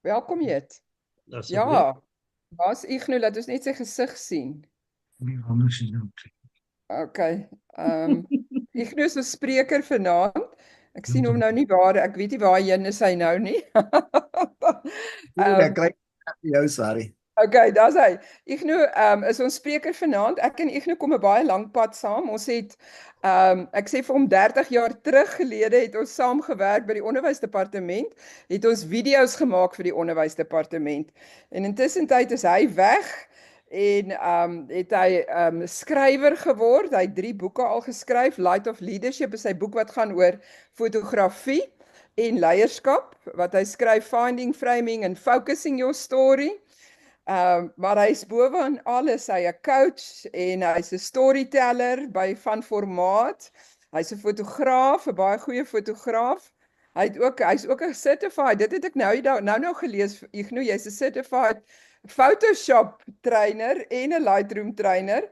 Welkom Jet. Asseblief. Ja, was Ignou, laat ons net sy gesig sien. Nee, anders is dit. Okay. Ignou is 'n spreker vanaand. Ek sien hom nou nie waar, ek weet nie waarheen is hy nou nie. Dan Ehm kry ek jou, sorry. Okay, daar's hy. Ignou, is ons spreker vanaand. Ek en Ignou kom 'n baie lank pad saam. Ons het ek sê vir hom 30 jaar terug gelede het ons saam gewerk by die onderwysdepartement, het ons video's gemaak vir die onderwysdepartement. En intussen tyd is hy weg en het hy skrywer geword. Hy het 3 boeke al geskryf. Light of Leadership is sy boek wat gaan oor fotografie en leierskap, wat hy skryf Finding, Framing and Focusing Your Story. Maar hy's bovenaan alles, hy 'n coach en hy's 'n storyteller by Van Formaat. Hy's 'n fotograaf, 'n baie goeie fotograaf. Hy's ook 'n certified. Dit het ek nou gelees. Ignou, jy's 'n certified Photoshop trainer en 'n Lightroom trainer.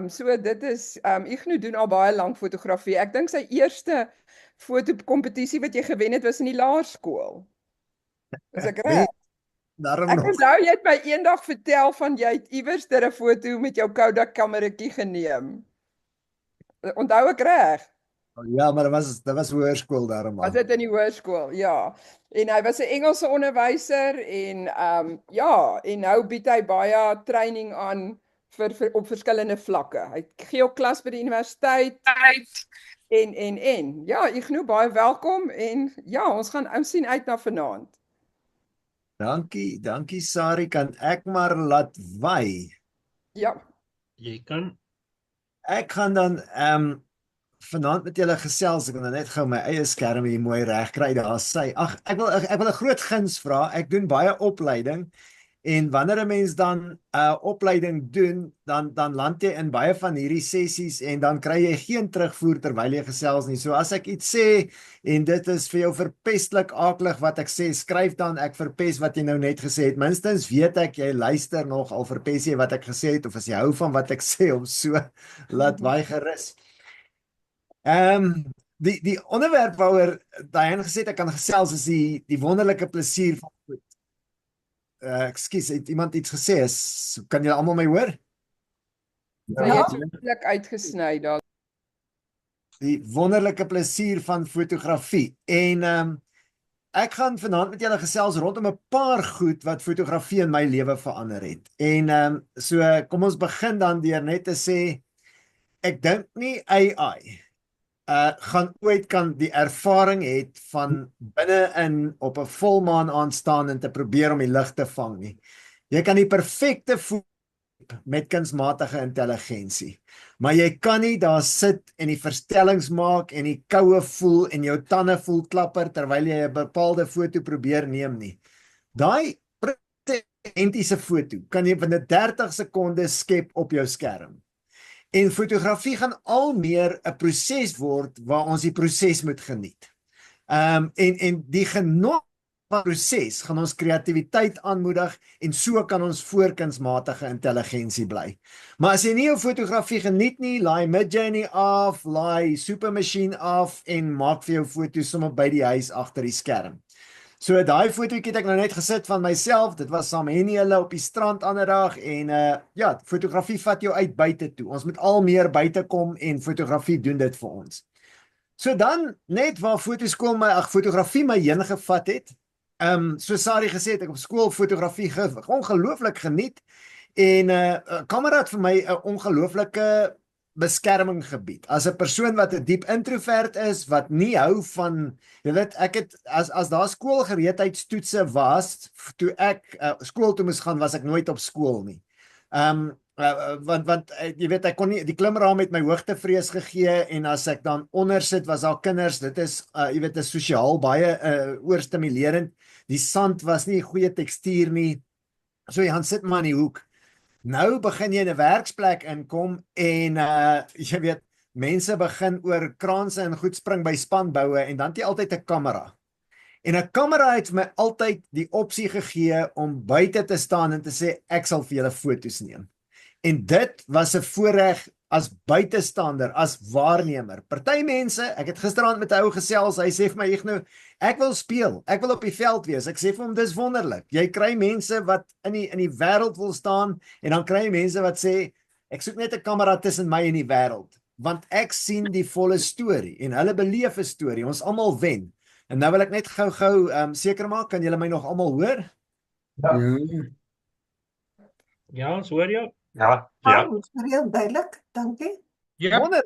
So dit is Ignou doen al baie lank fotografie. Ek dink sy eerste fotokompetisie wat jy gewen het was in die laerskool. Is ek reg? Daarom Ek nog. onthou jy het my eendag vertel van jy het iewers 'n foto met jou Kodak kameratjie geneem. Onthou ek reg? Ja, maar dit was hoërskool daarom Was al. dit in die hoërskool? Ja. En hy was 'n Engelse onderwyser en ja, en nou bied hy baie training aan vir op verskillende vlakke. Hy gee ook klas by die universiteit en ja, Ignou, baie welkom en ja, ons sien uit na vanaand. Dankie Sari, kan ek maar laat wy? Ja. Jy kan. Ek gaan dan vanaand met julle gesels. Ek gaan net gou my eie skerm hier mooi regkry. Daar sê, ag, ek wil 'n groot guns vra. Ek doen baie opleiding en wanneer 'n mens dan 'n opleiding doen, dan land jy in baie van hierdie sessies en dan kry jy geen terugvoer terwyl jy gesels nie. So as ek iets sê en dit is vir jou verpestelik akelig wat ek sê, skryf dan ek verpes wat jy nou net gesê het. Minstens weet ek jy luister nog al verpes jy wat ek gesê het of as jy hou van wat ek sê of so, laat waai gerus. Die onderwerp waaroor Diane gesê het ek kan gesels is die wonderlike plesier van goed. Ekskuus, het iemand iets gesê? Kan julle almal my hoor? Sy het so plek uitgesny daar. Die wonderlike plesier van fotografie. En ek gaan vanaand met julle gesels rondom 'n paar goed wat fotografie in my lewe verander het. En so kom ons begin dan deur net te sê ek dink nie AI gaan ooit kan die ervaring het van binne-in op 'n volmaan aanstaan en te probeer om die lig te vang nie. Jy kan die perfekte met kunsmatige intelligensie, maar jy kan nie daar sit en die verstellings maak en die koue voel en jou tande voel klapper terwyl jy 'n bepaalde foto probeer neem nie. Daai identiese foto kan jy binne 30 sekondes skep op jou skerm. En fotografie gaan al meer 'n proses word waar ons die proses moet geniet. En die genot van die proses gaan ons kreatiwiteit aanmoedig en so kan ons voor kunsmatige intelligensie bly. Maar as jy nie jou fotografie geniet nie, laai Midjourney af, laai Supermachine af en maak vir jou foto's sommer by die huis agter die skerm. So daai fotootjie het ek nou net gesit van myself. Dit was saam Henny hulle op die strand ander dag en ja, fotografie vat jou uit buite toe. Ons moet al meer buite kom en fotografie doen dit vir ons. So dan net waar fotografie my heen gevat het. So Sari gesê het ek op skool fotografie ongelooflik geniet en 'n kamera het vir my 'n ongelooflike beskerming gebied. As 'n persoon wat 'n diep introvert is, wat nie hou van, jy weet, ek het as daar skoolgereedheidstoetse was, toe ek skool toe moes gaan, was ek nooit op skool nie. Want jy weet, ek kon nie, die klimraam het my hoogtevrees gegee en as ek dan onder sit was daar kinders, dit is jy weet, is sosiaal baie oorstimulerend. Die sand was nie goeie tekstuur nie. So jy gaan sit maar in die hoek. Nou begin jy in 'n werksplek inkom en jy weet, mense begin oor kraanse en goed spring by spanboue en dan het jy altyd 'n kamera. En 'n kamera het vir my altyd die opsie gegee om buite te staan en te sê ek sal vir julle foto's neem. En dit was 'n voorreg as buitestander, as waarnemer. Party mense, ek het gisteraand met 'n ou gesels, hy sê vir my, ek wil speel, ek wil op die veld wees. Ek sê vir hom, dis wonderlik. Jy kry mense wat in die wêreld wil staan, en dan kry jy mense wat sê, ek soek net 'n kamera tussen my en die wêreld, want ek sien die volle storie, en hulle beleef 'n storie, ons almal wen. En nou wil ek net gou seker maak, kan julle my nog almal hoor? Ja, ons hoor jou. Ja, Ons hoor jou duidelik, dankie. Ja. Wonder.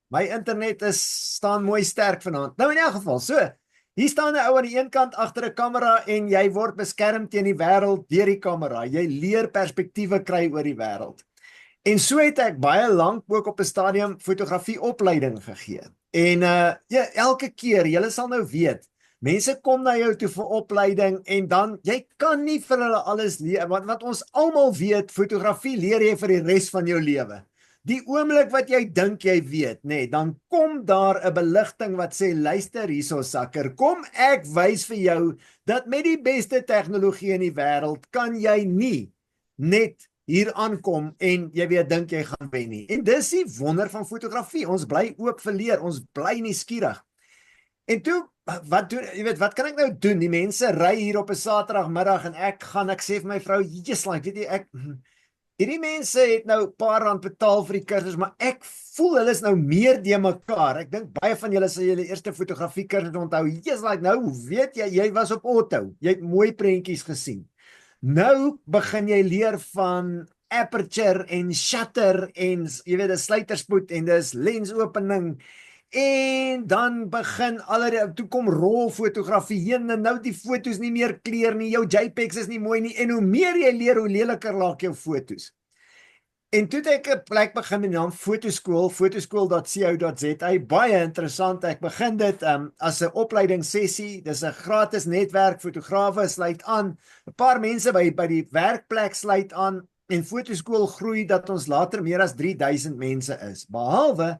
My internet staan mooi sterk vanaand. Nou in elk geval, so, hier staan 'n ou aan die een kant agter 'n kamera en jy word beskerm teen die wêreld deur die kamera. Jy leer perspektiewe kry oor die wêreld. En so het ek baie lank ook op 'n stadium fotografie opleiding gegee. En ja, elke keer, julle sal nou weet, mense kom na jou toe vir opleiding en dan, jy kan nie vir hulle alles leer, want wat ons almal weet, fotografie leer jy vir die res van jou lewe. Die oomblik wat jy dink jy weet, nee, dan kom daar 'n beligting wat sê, luister hierso sakker, kom ek wys vir jou dat met die beste tegnologie in die wêreld kan jy nie net hier aankom en jy weet dink jy gaan wen nie. En dis die wonder van fotografie. Ons bly oop vir leer, ons bly nuuskierig. En toe, wat kan ek nou doen? Die mense ry hier op 'n Saterdagmiddag en ek sê vir my vrou, Jesus, like, weet jy, hierdie mense het nou 'n paar rand betaal vir die kursus, maar ek voel hulle is nou meer de mekaar. Ek dink baie van julle sal julle eerste fotografie kursus onthou. Jesus, like, nou weet jy was op Otto. Jy het mooi prentjies gesien. Nou begin jy leer van aperture en shutter en jy weet 'n sluiterspoed en dis lensopening en dan begin toe kom rolfotografie heen en nou die foto's nie meer kleur nie, jou JPEGs is nie mooi nie en hoe meer jy leer, hoe leliker raak jou foto's. En toe het ek 'n plek begin met die naam Fotoskool, fotoskool.co.za, baie interessant. Ek begin dit as 'n opleidingssessie. Dis 'n gratis netwerk, fotograwe sluit aan, 'n paar mense by die werkplek sluit aan en Fotoskool groei dat ons later meer as 3000 mense is. Behalwe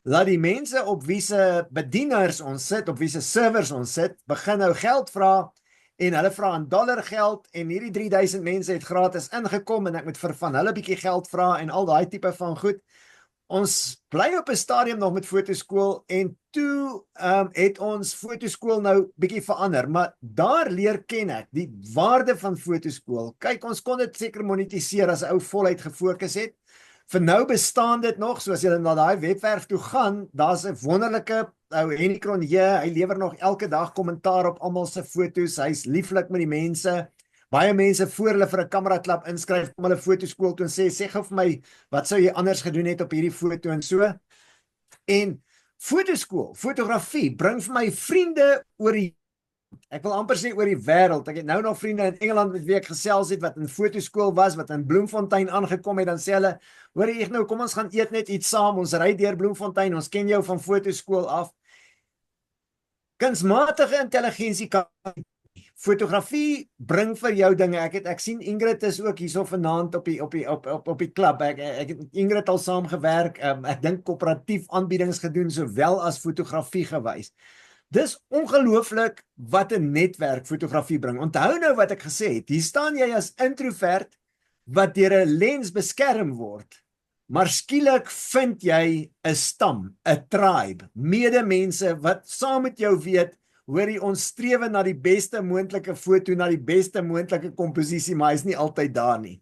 dat die mense op wie se bedieners ons sit, op wie se servers ons sit, begin nou geld vra. En hulle vra in dollar geld en hierdie 3000 mense het gratis ingekom en ek moet vir van hulle bietjie geld vra en al daai tipe van goed. Ons bly op 'n stadium nog met Fotoskool en toe het ons Fotoskool nou bietjie verander, maar daar leer ken ek die waarde van Fotoskool. Kyk, ons kon dit seker monetiseer as 'n ou voluit gefokus het. Vir nou bestaan dit nog, soos jy na daai webwerf toe gaan, daar's 'n wonderlike ou Henny Cronje, hy lewer nog elke dag kommentaar op almal se foto's, hy's lieflik met die mense. Baie mense voor hulle vir 'n kamera klub inskryf, kom hulle Fotoskool toe en sê gou vir my, wat sou jy anders gedoen het op hierdie foto en so. En Fotoskool, fotografie, bring vir my vriende oor die, ek wil amper sê oor die wêreld. Ek het nou nog vriende in Engeland met wie ek gesels het, wat in Fotoskool was, wat in Bloemfontein aangekom het, dan sê hulle, hoor ek nou, kom ons gaan eet net iets saam, ons ry deur Bloemfontein, ons ken jou van Fotoskool af. Kunsmatige intelligensie kan fotografie bring vir jou dinge. Ek sien Ingrid is ook hierso vanaand op die klub. Ek het Ingrid al saamgewerk. Ek dink koöperatief aanbiedings gedoen sowel as fotografie gewys. Dis ongelooflik wat 'n netwerk fotografie bring. Onthou nou wat ek gesê het. Hier staan jy as introvert wat deur 'n lens beskerm word. Maar skielik vind jy 'n stam, 'n tribe, medemense wat saam met jou weet, hoor ons strewe na die beste moontlike foto, na die beste moontlike komposisie, maar hy's nie altyd daar nie.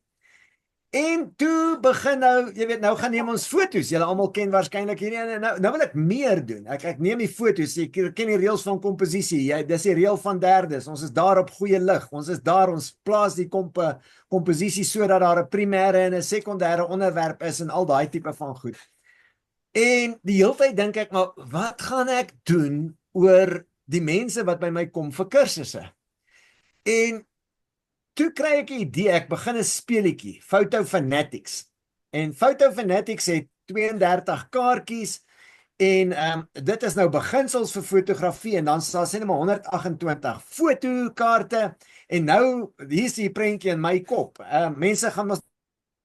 En toe begin nou, jy weet, nou gaan neem ons foto's. Julle almal ken waarskynlik hierdie, nou wil ek meer doen. Ek neem die foto's, ek ken die reëls van komposisie. Dis die reël van derdes. Ons is daar op goeie lig. Ons is daar, ons plaas die komposisie sodat daar 'n primêre en 'n sekondêre onderwerp is en al daai tipe van goed. En die hele tyd dink ek, maar wat gaan ek doen oor die mense wat by my kom vir kursusse? En toe kry ek 'n idee, ek begin 'n speletjie, Photo Fanatics. En Photo Fanatics het 32 kaartjies en dit is nou beginsels vir fotografie en dan sal sê net maar 128 fotokaarte en nou hier's die prentjie in my kop. Mense gaan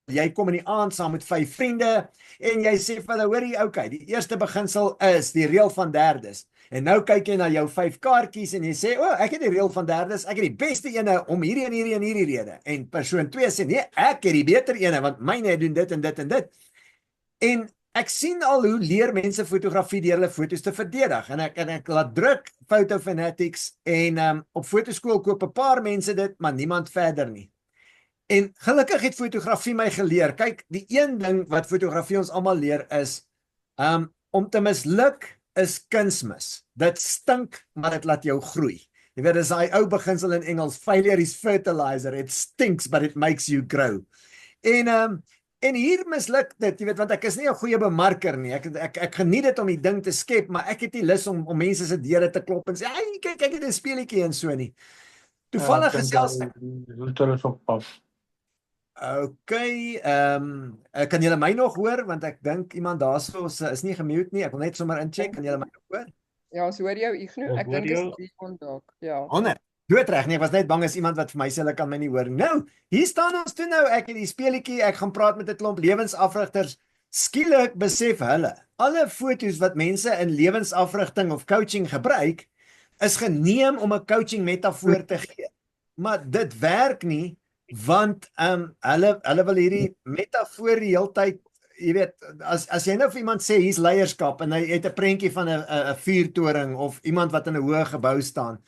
jy kom in die aand saam met 5 vriende en jy sê vir hulle, hoorie, okay, die eerste beginsel is die reël van derdes. En nou kyk jy na jou 5 kaartjies en jy sê, ek het die reël van derdes, ek het die beste ene om hierdie en hierdie en hierdie rede. En persoon 2 sê, nee, ek het die beter ene, want myne doen dit en dit en dit. En ek sien al hoe leer mense fotografie deur hulle foto's te verdedig. En ek laat druk Photo Fanatics en op fotoskool koop 'n paar mense dit, maar niemand verder nie. En gelukkig het fotografie my geleer. Kyk, die een ding wat fotografie ons almal leer is om te misluk is kunsmis. Dit stink, maar dit laat jou groei. Jy weet, dis daai ou beginsel in Engels, failure is fertilizer, it stinks but it makes you grow. En hier misluk dit, jy weet, want ek is nie 'n goeie bemarker nie. Ek geniet dit om die ding te skep, maar ek het nie lus om mense se deure te klop en sê, "Hey, kyk, ek het 'n speletjie en so nie." Toevallig gesels ek. Luther is op pad. Okay, kan julle my nog hoor? Want ek dink iemand daarso is nie gemute nie. Ek wil net sommer incheck. Kan julle my nog hoor? Ja, ons hoor jou Igno. Ons Ek hoor dink is jou. die kontak. Ja. Ander. Doodreg nie. Ek was net bang as iemand wat vir my sê hulle kan my nie hoor. Nou, hier staan ons toe nou. Ek het die speletjie. Ek gaan praat met 'n klomp lewensafrigters. Skielik besef hulle, alle foto's wat mense in lewensafrigting of coaching gebruik, is geneem om 'n coaching metafoor te gee. Maar dit werk nie, want hulle wil hierdie metafoor die heeltyd, jy weet, as jy nou vir iemand sê hier's leierskap en hy het 'n prentjie van 'n vuurtoring of iemand wat in 'n hoë gebou staan.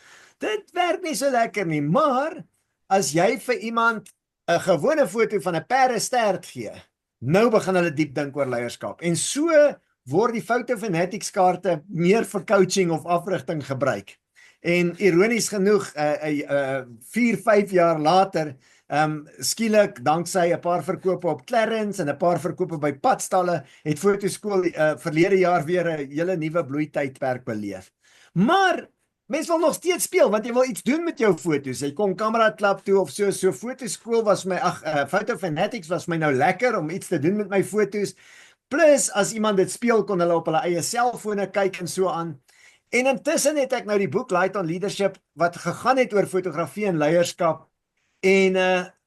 Dit werk nie so lekker nie, maar as jy vir iemand 'n gewone foto van 'n perdestert gee, nou begin hulle diep dink oor leierskap. En so word die Photo Fanatics kaarte meer vir coaching of afrigting gebruik. En ironies genoeg, 4-5 jaar later, skielik, danksy 'n paar verkope op Clarence en 'n paar verkope by padstalle, het fotoskool verlede jaar weer 'n hele nuwe bloeitydperk beleef. Maar mense wil nog steeds speel, want jy wil iets doen met jou foto's. Jy kom Kamerad Klub toe of so fotoskool was my, Photo Fanatics was my nou lekker om iets te doen met my foto's. Plus, as iemand dit speel, kon hulle op hulle eie selfone kyk en so aan. En intussen het ek nou die boek Light on Leadership, wat gegaan het oor fotografie en leierskap. En,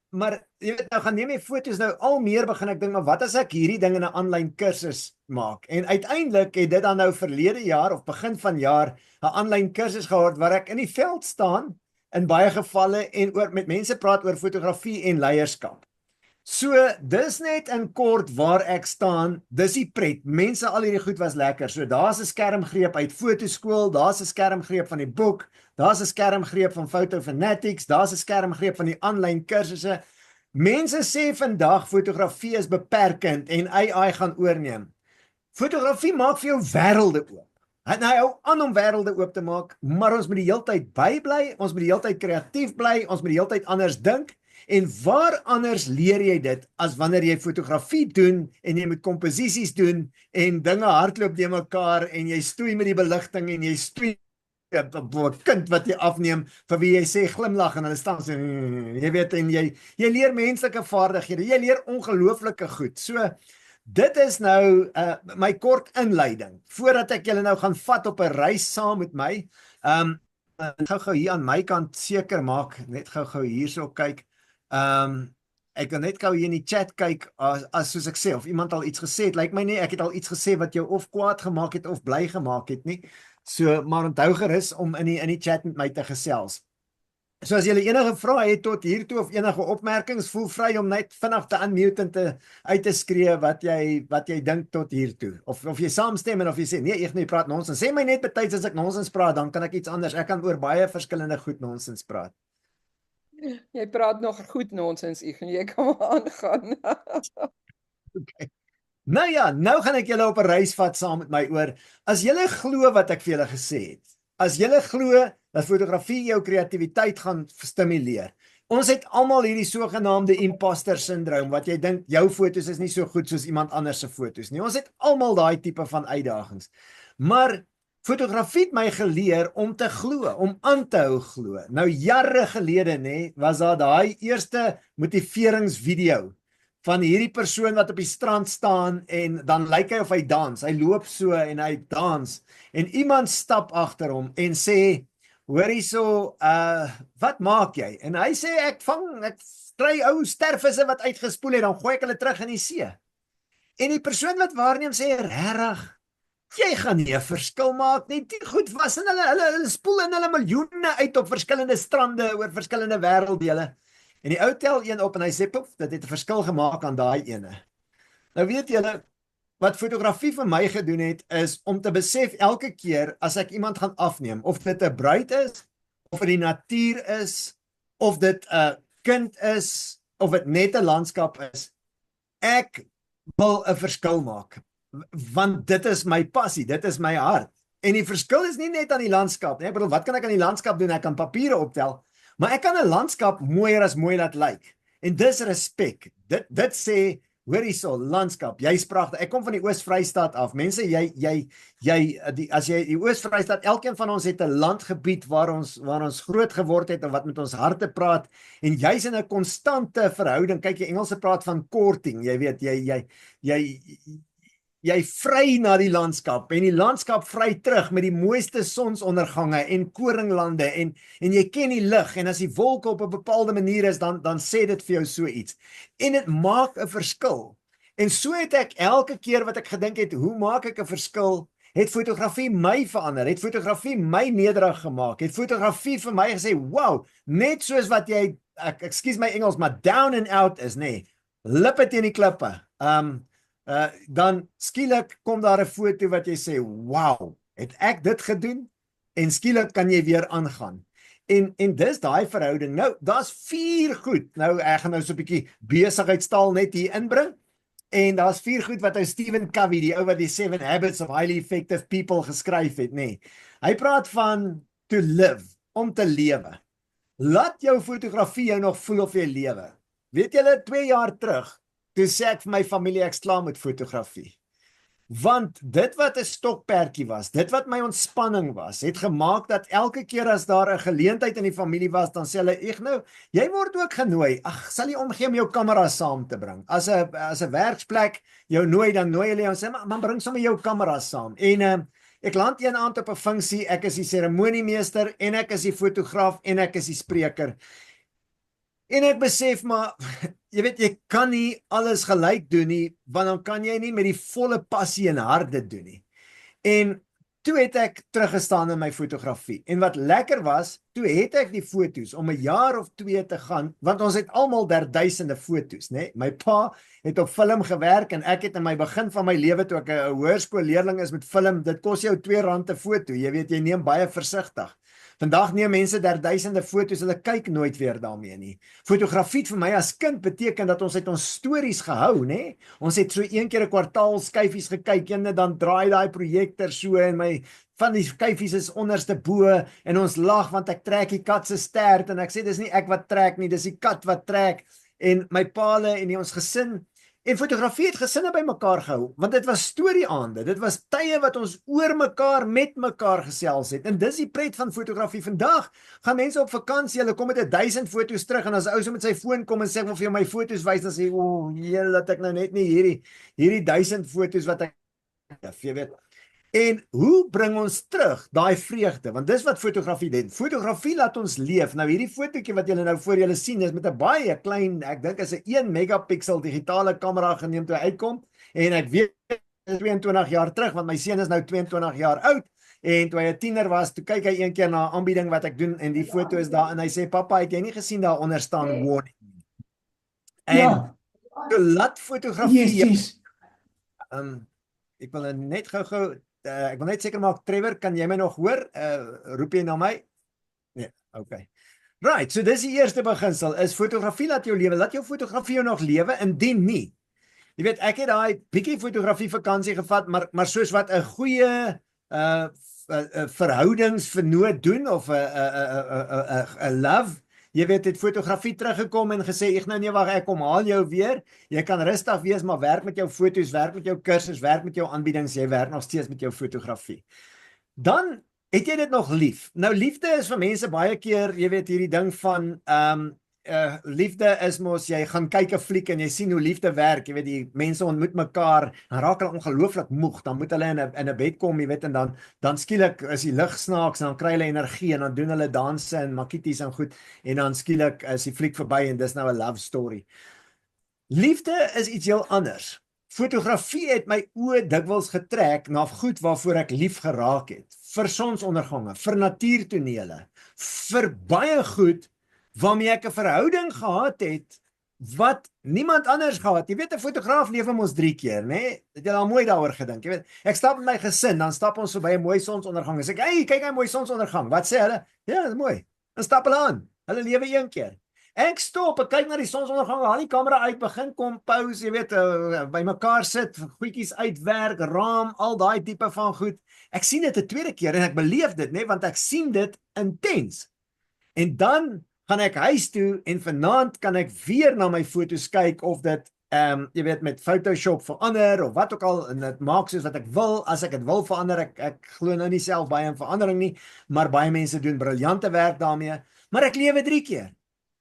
maar, jy weet, nou gaan neem jy foto's nou al meer begin ek dink, maar wat as ek hierdie ding in 'n aanlyn kursus maak? En uiteindelik het dit dan nou verlede jaar of begin van jaar 'n aanlyn kursus gehad waar ek in die veld staan in baie gevalle en met mense praat oor fotografie en leierskap. So, dis net in kort waar ek staan, dis die pret. Mense, al hierdie goed was lekker. So, daar's 'n skermgreep uit fotoskool, daar's 'n skermgreep van die boek, daar's 'n skermgreep van Photo Fanatics, daar's 'n skermgreep van die aanlyn kursusse. Mense sê vandag fotografie is beperkend en AI gaan oorneem. Fotografie maak vir jou wêrelde oop. En hy hou aan om wêrelde oop te maak, maar ons moet die heeltyd bybly, ons moet die heeltyd kreatief bly, ons moet die heeltyd anders dink. En waar anders leer jy dit as wanneer jy fotografie doen en jy moet komposisies doen en dinge hardloop deur mekaar en jy stoei met die beligting en jy stoei 'n kind wat jy afneem vir wie jy sê glimlag en hulle staan so, jy weet, en jy leer menslike vaardighede, jy leer ongelooflike goed. So dit is nou my kort inleiding voordat ek julle nou gaan vat op 'n reis saam met my. Gou hier aan my kant seker maak, net gou hierso kyk. Ek kan net gou hier in die chat kyk as soos ek sê, of iemand al iets gesê het, lyk my nie, ek het al iets gesê wat jou of kwaad gemaak het of bly gemaak het nie, so, maar onthou gerus om in die chat met my te gesels. So as julle enige vrae het tot hiertoe of enige opmerkings, voel vry om net vinnig te unmute en uit te skree wat jy dink tot hiertoe, of jy saamstem en of jy sê, nee, ek nie praat nonsens, sê my net betyds as ek nonsens praat, dan kan ek iets anders, ek kan oor baie verskillende goed nonsens praat. Jy praat nog goed nonsens, Igno, jy kan maar aangaan. Okay. Nou ja, nou gaan ek julle op 'n reis vat saam met my oor, as julle glo wat ek vir julle gesê het, as julle glo dat fotografie jou kreatiwiteit gaan stimuleer, ons het almal hierdie sogenaamde imposter syndroom, wat jy dink jou foto's is nie so goed soos iemand anders se foto's nie, ons het almal daai tipe van uitdagings, maar fotografie het my geleer om te glo, om aan te hou glo. Nou jare gelede, nê, was daar daai eerste motiveringsvideo van hierdie persoon wat op die strand staan en dan lyk hy of hy dans. Hy loop so en hy dans en iemand stap agter hom en sê, hoor hierso, wat maak jy? En hy sê, ek kry ou stervisse wat uitgespoel het, dan gooi ek hulle terug in die see. En die persoon wat waarneem sê, regtig, jy gaan nie 'n verskil maak nie. Die goed was en hulle spoel in hulle miljoene uit op verskillende strande oor verskillende wêrelddele. En die ou tel een op en hy sê, poef, dit het 'n verskil gemaak aan daai ene. Nou weet julle, wat fotografie vir my gedoen het, is om te besef elke keer as ek iemand gaan afneem, of dit 'n bruid is, of dit die natuur is, of dit 'n kind is, of dit net 'n landskap is, ek wil 'n verskil maak, want dit is my passie, dit is my hart. En die verskil is nie net aan die landskap nie. Ek bedoel, wat kan ek aan die landskap doen? Ek kan papiere optel, maar ek kan 'n landskap mooier as mooi laat lyk. En dis respek. Dit sê, hoor hierso, landskap, jy's pragtig. Ek kom van die Oos-Vrystaat af. Mense, as jy die Oos-Vrystaat, elkeen van ons het 'n landgebied waar ons groot geword het en wat met ons harte praat, en jy's in 'n konstante verhouding. Kyk, die Engelse praat van courting, jy weet, jy vry na die landskap, en die landskap vry terug met die mooiste sonsondergange en koringlande, en jy ken die lig, en as die wolke op 'n bepaalde manier is, dan sê dit vir jou so iets. En dit maak 'n verskil. En so het ek elke keer wat ek gedink het, hoe maak ek 'n verskil, het fotografie my verander, het fotografie my nederig gemaak, het fotografie vir my gesê, wow, net soos wat jy, ekskuus my Engels, maar down and out is, nee, lippe teen die klippe, dan skielik kom daar 'n foto wat jy sê, wow, het ek dit gedoen? En skielik kan jy weer aangaan. En dis daai verhouding. Nou, daar's 4 goed. Nou, ek gaan nou so 'n bietjie besigheidstaal net hier inbring. En daar's 4 goed wat ou Stephen Covey, die ou wat die 7 Habits of Highly Effective People geskryf het, nê. Hy praat van to live, om te lewe. Laat jou fotografie jou nog voel of jy lewe. Weet julle, 2 jaar terug, toe sê ek vir my familie, ek's klaar met fotografie. Want dit wat 'n stokperdjie was, dit wat my ontspanning was, het gemaak dat elke keer as daar 'n geleentheid in die familie was, dan sê hulle, "Ignou, jy word ook genooi. Ag, sal jy omgee om jou kamera saam te bring? As 'n werksplek jou nooi, dan nooi hulle jou en sê, "Man, bring sommer jou kamera saam." En ek land een aand op 'n funksie, ek is die seremoniemeester en ek is die fotograaf en ek is die spreker. En ek besef maar, jy weet, jy kan nie alles gelyk doen nie, want dan kan jy nie met die volle passie en hart dit doen nie. En toe het ek teruggestaan in my fotografie. En wat lekker was, toe het ek die foto's om 'n jaar of 2 te gaan, want ons het almal duisende foto's, né? My pa het op film gewerk en ek het in my begin van my lewe toe ek 'n hoërskoolleerling is met film, dit kos jou R2 'n foto. Jy weet, jy neem baie versigtig. Vandag neem mense duisende foto's, hulle kyk nooit weer daarmee nie. Fotografie vir my as kind beteken dat ons het ons stories gehou, né? Ons het so 1 keer 'n kwartaal skyfies gekyk, en dan draai daai projektor so en my van die skyfies is onderste bo en ons lag want ek trek die kat se stert en ek sê dis nie ek wat trek nie, dis die kat wat trek, en my paale en ons gesin. En fotografie het gesinne by mekaar gehou, want dit was storieaande, dit was tye wat ons oor mekaar, met mekaar gesels het, en dis die pret van fotografie. Vandag gaan mense op vakansie, hulle kom met 1000 foto's terug, en as ou so met sy foon kom en sê, ek wil vir jou my foto's wys, dan sê, o, jylle, dat ek nou net nie hierdie 1000 foto's wat ek, jy weet. En hoe bring ons terug daai vreugde? Want dis wat fotografie doen. Fotografie laat ons leef. Nou hierdie fotootjie wat julle nou voor julle sien is met 'n baie klein, ek dink is 'n 1 megapixel digitale kamera geneem toe hy uitkom, en ek weet 22 jaar terug, want my seun is nou 22 jaar oud, en toe hy 'n tiener was, toe kyk hy een keer na 'n aanbieding wat ek doen, en die foto is daar, en hy sê, "Pappa, het jy nie gesien daar onder staan warning?" En laat fotografie, ek wil net gou ek wil net seker maak, Trevor, kan jy my nog hoor? Roep jy na my? Nee, okay. Right, so dis die eerste beginsel, is fotografie laat jou lewe, laat jou fotografie jou nog lewe, indien nie. Jy weet, ek het daai bietjie fotografie vakansie gevat, maar soos wat 'n goeie verhoudingsvernoot doen, of 'n love, jy weet, het fotografie teruggekom en gesê, ek nou nee, wag, ek kom haal jou weer, jy kan rustig wees, maar werk met jou foto's, werk met jou kursus, werk met jou aanbiedings, jy werk nog steeds met jou fotografie. Dan het jy dit nog lief. Nou, liefde is vir mense baie keer, jy weet, hierdie ding van, liefde is mos, jy gaan kyk 'n fliek en jy sien hoe liefde werk, jy weet, die mense ontmoet mekaar, dan raak hulle ongelooflik moeg, dan moet hulle in 'n bed kom, jy weet, en dan skielik is die lig snaaks, en dan kry hulle energie, en dan doen hulle danse en makieties en goed, en dan skielik is die fliek verby, en dis nou 'n love story. Liefde is iets heel anders. Fotografie het my oë dikwels getrek na goed waarvoor ek lief geraak het, vir sonsondergange, vir natuurtonele, vir baie goed waarmee ek 'n verhouding gehad het, wat niemand anders gehad. Jy weet 'n fotograaf lewe mos 3 keer, né? Het jy al mooi daaroor gedink? Jy weet, ek stap met my gesin, dan stap ons verby 'n mooi sonsondergang. As ek, "Hey, kyk hy mooi sonsondergang." Wat sê hulle? "Ja, dis mooi." Dan stap hulle aan. Hulle lewe een keer. Ek stop, ek kyk na die sonsondergang, haal die kamera uit, begin compose, jy weet, by mekaar sit, goedjies uitwerk, raam, al daai tipe van goed. Ek sien dit 'n tweede keer en ek beleef dit, né, want ek sien dit intens. En dan gaan ek huis toe en vanaand kan ek weer na my foto's kyk of dit jy weet met Photoshop verander of wat ook al en dit maak soos wat ek wil. As ek dit wil verander, ek glo nou nie self baie in verandering nie, maar baie mense doen briljante werk daarmee. Maar ek lewe 3 keer.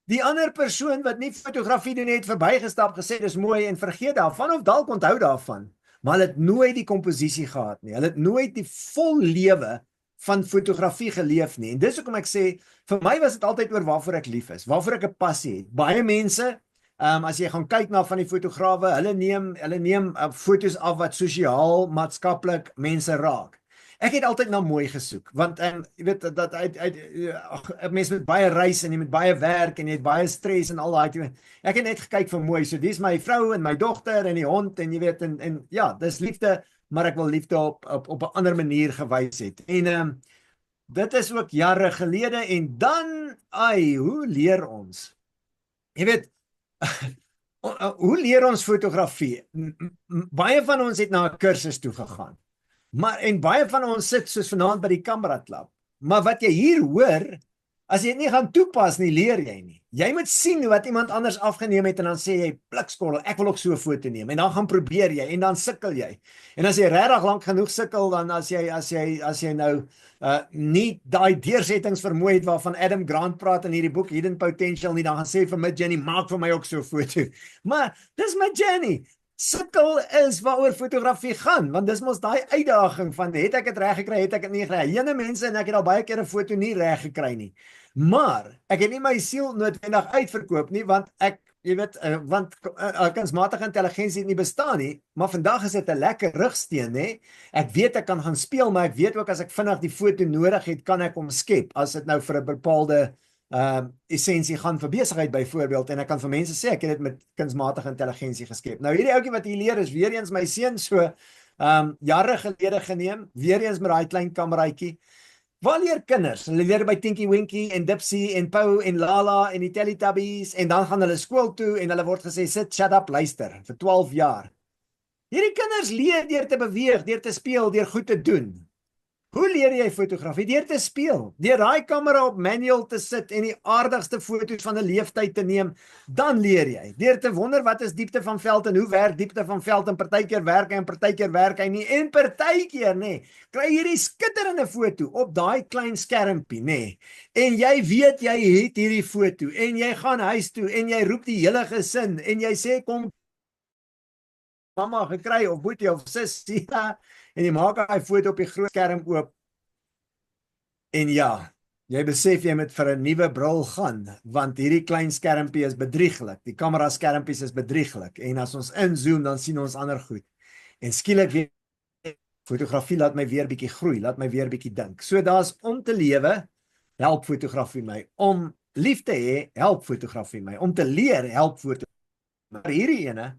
Die ander persoon wat nie fotografie doen het verbygestap, gesê dis mooi en vergeet daarvan of dalk onthou daarvan, maar hulle het nooit die komposisie gehad nie. Hulle het nooit die vol lewe van fotografie geleef nie. En dis hoekom ek sê, vir my was dit altyd oor waarvoor ek lief is, waarvoor ek 'n passie het. Baie mense, as jy gaan kyk na van die fotograwe, hulle neem foto's af wat sosiaal, maatskaplik mense raak. Ek het altyd na mooi gesoek, want jy weet dat mense met baie reis en jy met baie werk en jy het baie stres en al daai. Ek het net gekyk vir mooi. So dis my vrou en my dogter en die hond en jy weet en ja, dis liefde, maar ek wil liefde op 'n ander manier gewys het. En dit is ook jare gelede en dan, hoe leer ons? Jy weet, hoe leer ons fotografie? Baie van ons het na 'n kursus toe gegaan. En baie van ons sit soos vanaand by die kamera klap. Maar wat jy hier hoor, as jy dit nie gaan toepas nie, leer jy nie. Jy moet sien wat iemand anders afgeneem het en dan sê jy, "Blikskorrel, ek wil ook so 'n foto neem." En dan gaan probeer jy en dan sukkel jy. En as jy regtig lank genoeg sukkel, dan as jy nou nie daai deursettingsvermoë het waarvan Adam Grant praat in hierdie boek Hidden Potential nie, dan gaan sê vir my Jenny, "Maak vir my ook so 'n foto." Maar dis my Jenny. Sukkel is waaroor fotografie gaan, want dis mos daai uitdaging van het ek dit reg gekry, het ek dit nie reg. Jene mense en ek het al baie keer 'n foto nie reg gekry nie. Maar ek het nie my siel noodwendig uitverkoop nie, want jy weet, want kunsmatige intelligensie het nie bestaan nie, maar vandag is dit 'n lekker rugsteun, hè. Ek weet ek kan gaan speel, maar ek weet ook as ek vinnig die foto nodig het, kan ek hom skep as dit nou vir 'n bepaalde essensie gaan vir besigheid byvoorbeeld, en ek kan vir mense sê ek het dit met kunsmatige intelligensie geskep. Nou hierdie ouetjie wat hier leer is weer eens my seun, so jare gelede geneem, weer eens met daai klein kameraitjie. Waar leer kinders? Hulle leer by Tinky Winky en Dipsy en Pou en Lala en die Teletubbies en dan gaan hulle skool toe en hulle word gesê sit, shut up, luister vir 12 jaar. Hierdie kinders leer deur te beweeg, deur te speel, deur goed te doen. Hoe leer jy fotografie? Deur te speel, deur daai kamera op manual te sit en die aardigste foto's van 'n leeftyd te neem, dan leer jy. Deur te wonder wat is diepte van veld en hoe werk diepte van veld en partykeer werk hy en partykeer werk hy nie en partykeer nê. Kry hierdie skitterende foto op daai klein skermpie nê. En jy weet jy het hierdie foto en jy gaan huis toe en jy roep die hele gesin en jy sê kom mamma gekry of boetie of sussie en jy maak daai foto op die groot skerm oop. En ja, jy besef jy moet vir 'n nuwe bril gaan, want hierdie klein skermpie is bedrieglik. Die kamera skermpies is bedrieglik en as ons inzoom dan sien ons ander goed. En skielik weer fotografie laat my weer bietjie groei, laat my weer bietjie dink. So daar's om te lewe, help fotografie my. Om lief te hê, help fotografie my. Om te leer, help fotografie. Maar hierdie ene,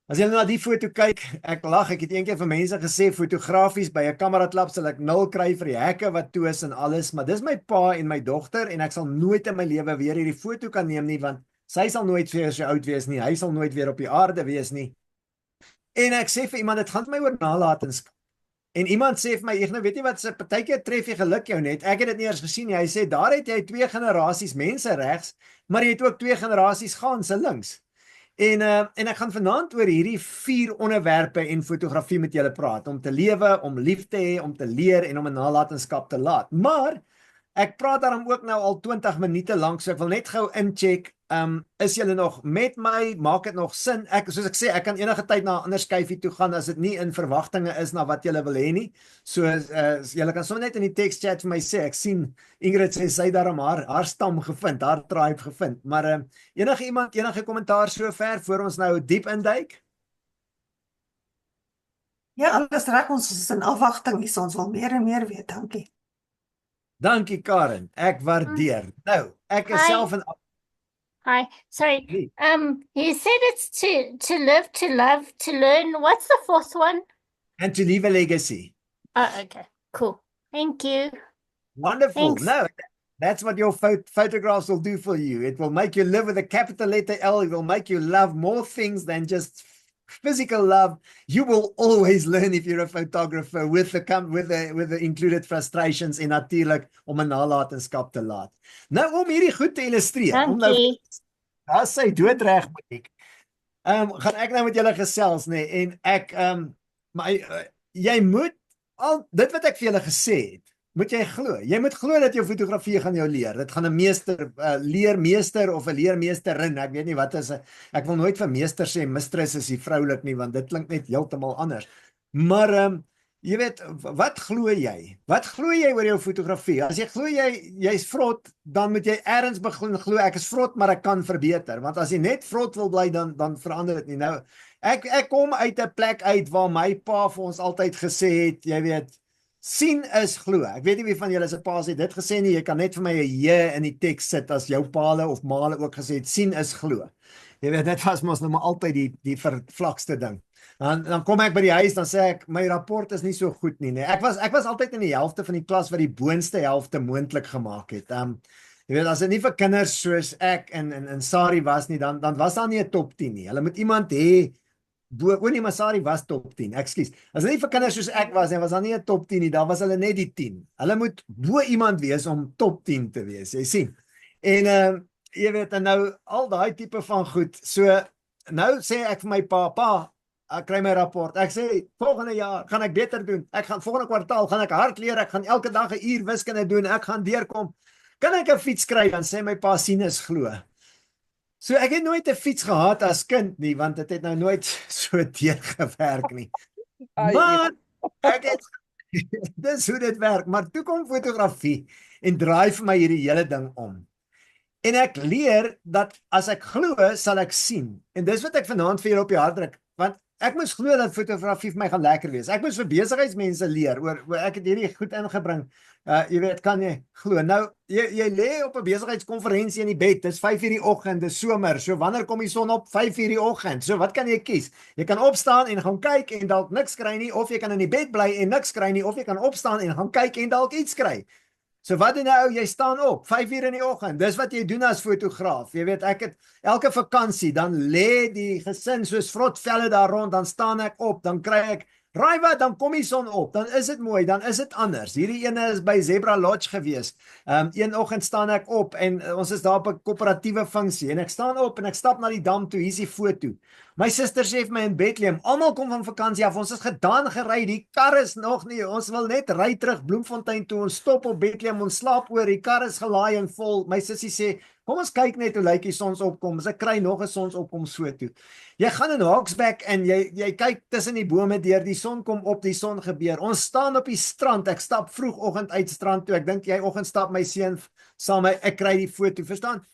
as jy na die foto kyk, ek lag, ek het eendag vir mense gesê, fotografies by 'n kameraklap sal ek 0 kry vir die hekke wat toe is en alles, maar dis my pa en my dogter en ek sal nooit in my lewe weer hierdie foto kan neem nie, want sy sal nooit weer so oud wees nie, hy sal nooit weer op die aarde wees nie. En ek sê vir iemand, dit gaan my oor nalatenskap. En iemand sê vir my, ek nou weet nie wat se partykeer tref jy geluk jou net, ek het dit nie eers gesien nie, hy sê, daar het jy 2 generasies mense regs, maar jy het ook 2 generasies ganse links. En ek gaan vanaand oor hierdie 4 onderwerpe en fotografie met julle praat, om te lewe, om lief te hê, om te leer en om 'n nalatenskap te laat. Maar ek praat daarom ook nou al 20 minute lank, so ek wil net gou incheck, is julle nog met my, maak dit nog sin? Soos ek sê, ek kan enige tyd na 'n ander skyfie toe gaan as dit nie in verwagtinge is na wat julle wil hê nie. So julle kan sommer net in die text chat vir my sê, ek sien Ingrid sê sy daarom haar stam gevind, haar tribe gevind. Maar enige kommentaar sover voor ons nou diep induik? Ja, alles reg, ons is in afwagting, ons wil meer en meer weet, dankie. Dankie Karen, ek waardeer. Nou, ek is self in Hi. Sorry. Nee. You said it's to live, to love, to learn. What's the fourth one? And to leave a legacy. Oh, okay. Cool. Thank you. Wonderful. Thanks. No, that's what your photographs will do for you. It will make you live with a capital letter L. It will make you love more things than just physical love. You will always learn if you're a photographer with the included frustrations en natuurlik om 'n nalatenskap te laat. Nou om hierdie goed te illustreer, om nou Dankie. daar sê doodreg Monique. Gaan ek nou met julle gesels nê en ek jy moet al dit wat ek vir julle gesê het, moet jy glo. Jy moet glo dat jou fotografie gaan jou leer. Dit gaan 'n leermeester of 'n leermeesterin, ek weet nie wat is ek wil nooit vir meester sê, mistress is die vroulik nie want dit klink net heeltemal anders. Maar jy weet, wat glo jy? Wat glo jy oor jou fotografie? As jy glo jy's vrot, dan moet jy eers begin glo ek is vrot, maar ek kan verbeter. Want as jy net vrot wil bly dan verander dit nie. Nou ek kom uit 'n plek uit waar my pa vir ons altyd gesê het, jy weet, sien is glo. Ek weet nie wie van julle se pa's het dit gesê nie, jy kan net vir my 'n J in die teks sit as jou paale of maale ook gesê het, sien is glo. Jy weet, dit was mos nou maar altyd die vervlakste ding. Dan kom ek by die huis, dan sê ek, my rapport is nie so goed nie. Ek was altyd in die helfte van die klas wat die boonste helfte moontlik gemaak het. Jy weet, as dit nie vir kinders soos ek en Sari was nie, dan was daar nie 'n top 10 nie. Hulle moet iemand hê nee, maar Sari was top 10, ekskuus. As dit nie vir kinders soos ek was daar nie 'n top 10 nie, dan was hulle net die 10. Hulle moet bo iemand wees om top 10 te wees, jy sien. En jy weet, en nou al daai tipe van goed. So nou sê ek vir my pa, ek kry my rapport. Ek sê volgende jaar gaan ek beter doen. Ek gaan volgende kwartaal gaan ek hard leer. Ek gaan elke dag 'n uur wiskunde doen. Ek gaan deurkom. Kan ek 'n fiets kry? Dan sê my pa sien is glo. So ek het nooit 'n fiets gehad as kind nie, want dit het nou nooit so deurgewerk nie. Maar ek het dis hoe dit werk, maar toe kom fotografie en draai vir my hierdie hele ding om. En ek leer dat as ek glo, sal ek sien. En dis wat ek vanaand vir julle op die hart druk, want ek moes glo dat fotografie vir my gaan lekker wees. Ek moes vir besigheidsmense leer oor ek het hierdie goed ingebring. Jy weet, kan jy glo. Nou jy lê op 'n besigheidskonferensie in die bed. Dis 5:00 die oggend, dis somer. So wanneer kom die son op? 5:00 die oggend. So wat kan jy kies? Jy kan opstaan en gaan kyk en dalk niks kry nie, of jy kan in die bed bly en niks kry nie, of jy kan opstaan en gaan kyk en dalk iets kry. So wat doen nou? Jy staan op 5:00 in die oggend. Dis wat jy doen as fotograaf. Jy weet, ek het elke vakansie dan lê die gesin soos vrotvelle daar rond, dan staan ek op, dan kry ek raai wat, dan kom die son op, dan is dit mooi, dan is dit anders. Hierdie ene is by Zebra Lodge gewees. Een oggend staan ek op en ons is daar op 'n koöperatiewe funksie en ek staan op en ek stap na die dam toe, hier is die foto. My suster sê vir my in Bethlehem, almal kom van vakansie af, ons is gedaan gery, die kar is nog nie, ons wil net ry terug Bloemfontein toe, ons stop op Bethlehem, ons slaap oor, die kar is gelaai en vol. My sussie sê, kom ons kyk net hoe lyk die sonsopkom, as ek kry nog 'n sonsopkom so toe. Jy gaan in Hawksback en jy kyk tussen die bome deur, die son kom op, die son gebeur. Ons staan op die strand, ek stap vroegoggend uit strand toe, ek dink jy oggend stap my seun saam met ek kry die foto, verstaan?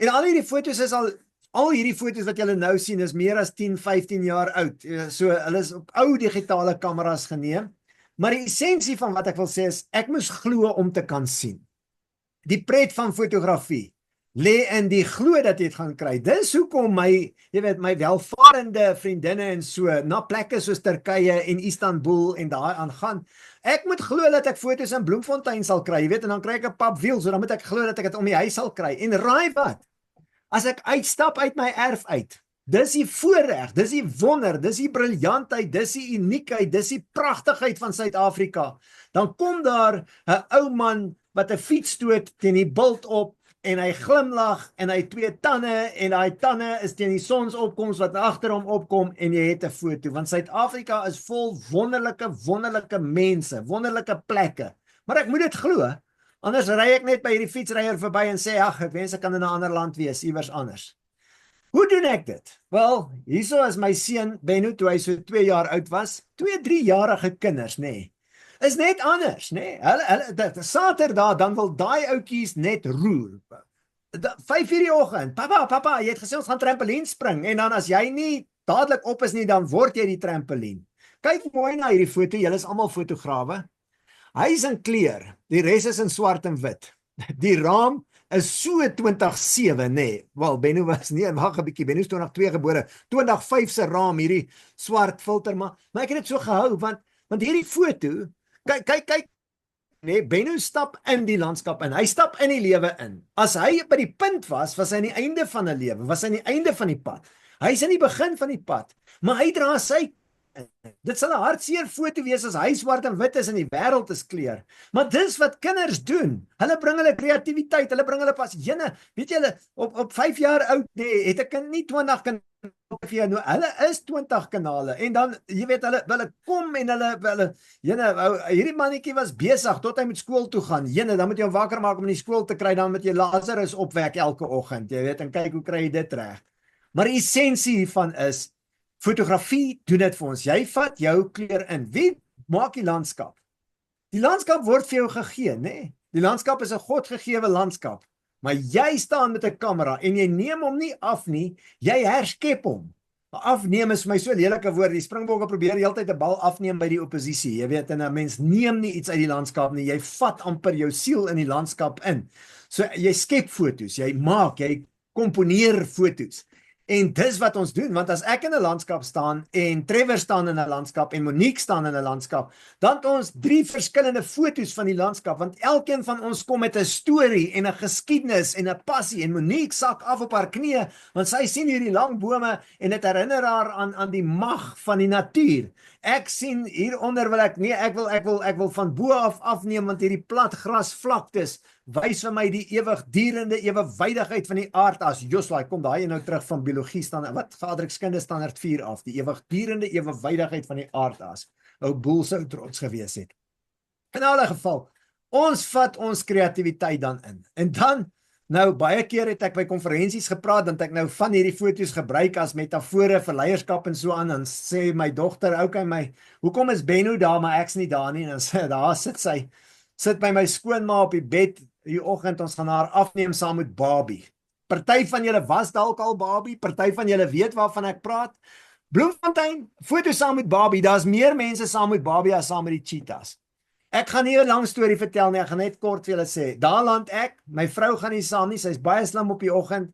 En al hierdie foto's is al hierdie foto's wat julle nou sien is meer as 10, 15 jaar oud. So hulle is op ou digitale kameras geneem. Maar die essensie van wat ek wil sê is, ek moes glo om te kan sien. Die pret van fotografie lê in die glo dat jy dit gaan kry. Dis hoekom my welvarende vriendinne en so na plekke soos Turkye en Istanbul en daai aangaan. Ek moet glo dat ek foto's in Bloemfontein sal kry, jy weet, en dan kry ek 'n pap wiel, so dan moet ek glo dat ek dit om die huis sal kry. En raai wat? As ek uitstap uit my erf uit, dis die voorreg, dis die wonder, dis die briljantheid, dis die uniekheid, dis die pragtigheid van Suid-Afrika. Dan kom daar 'n ou man wat 'n fiets stoot teen die bult op, en hy glimlag, en hy 2 tande, en daai tande is teen die sonsopkoms wat agter hom opkom, en jy het 'n foto, want Suid-Afrika is vol wonderlike mense, wonderlike plekke, maar ek moet dit glo, anders ry ek net by hierdie fietsryer verby en sê, ag, ek wens ek kan in 'n ander land wees, iewers anders. Hoe doen ek dit? Wel, hierso is my seun Benno, toe hy so 2 jaar oud was, 2, 3-jarige kinders, nê, is net anders, nê? Hulle Saterdag dan wil daai ouetjies net roer. 5:00 die oggend. Papa, jy het gesê ons gaan trampolien spring en dan as jy nie dadelik op is nie, dan word jy die trampolien. Kyk mooi na hierdie foto, julle is almal fotograwe. Hy is in kleur, die res is in swart en wit. Die raam is so 2007, nee. Wel, Benno was nie, wag 'n bietjie, Benno is 2002 gebore. 2005 se raam, hierdie swart filter, maar ek het dit so gehou want hierdie foto, kyk, nee, Benno stap in die landskap in. Hy stap in die lewe in. As hy by die punt was hy aan die einde van 'n lewe, was hy aan die einde van die pad. Hy is in die begin van die pad, maar hy dra sy. Dit sal 'n hartseer foto wees as hy swart en wit is en die wêreld is kleur. Maar dis wat kinders doen. Hulle bring hulle kreatiwiteit, hulle bring hulle pas. Jene, weet julle, op 5 jaar oud, nee, het 'n kind nie 20 kanale op vir jou nou. Hulle is 20 kanale en dan, jy weet, hulle kom en hulle jene, hierdie mannetjie was besig tot hy moet skool toe gaan. Jene, dan moet jy hom wakker maak om in die skool te kry, dan moet jy Lazarus opwek elke oggend, jy weet, en kyk hoe kry jy dit reg. Maar die essensie hiervan is fotografie doen dit vir ons. Jy vat jou kleur in. Wie maak die landskap? Die landskap word vir jou gegee, nee. Die landskap is 'n godgegewe landskap. Maar jy staan met 'n kamera en jy neem hom nie af nie, jy herskep hom. Afneem is vir my so 'n lelike woord. Die Springbokke probeer die hele tyd 'n bal afneem by die oppositie. Jy weet, en 'n mens neem nie iets uit die landskap nie. Jy vat amper jou siel in die landskap in. So jy skep foto's, jy komponeer foto's. En dis wat ons doen, want as ek in 'n landskap staan en Trevor staan in 'n landskap en Monique staan in 'n landskap, dan het ons 3 verskillende foto's van die landskap, want elkeen van ons kom met 'n storie en 'n geskiedenis en 'n passie, en Monique sak af op haar knieë, want sy sien hierdie lang bome en dit herinner haar aan die mag van die natuur. Ek sien hieronder wil ek wil van bo af afneem, want hierdie plat gras vlaktes wys vir my die ewigdurende ewewydigheid van die aardas. Joslai, kom daai nou terug van biologie staan, wat Vaderkskunde standaard 4 af, die ewigdurende ewewydigheid van die aardas. Ou Boel sou trots gewees het. In alle geval, ons vat ons kreatiwiteit dan in. En dan, nou baie keer het ek by konferensies gepraat, dan het ek nou van hierdie foto's gebruik as metafore vir leierskap en so aan, dan sê my dogter, hoekom is Benno daar, maar ek's nie daar nie, en dan sê, daar sit by my skoonma op die bed, die oggend, ons gaan haar afneem saam met Barbie. Party van julle was dalk al Barbie, party van julle weet waarvan ek praat. Bloemfontein, foto saam met Barbie, daar's meer mense saam met Barbie as saam met die cheetahs. Ek gaan nie 'n lang storie vertel nie, ek gaan net kort vir julle sê, daar land ek, my vrou gaan nie saam nie, sy's baie slim op die oggend,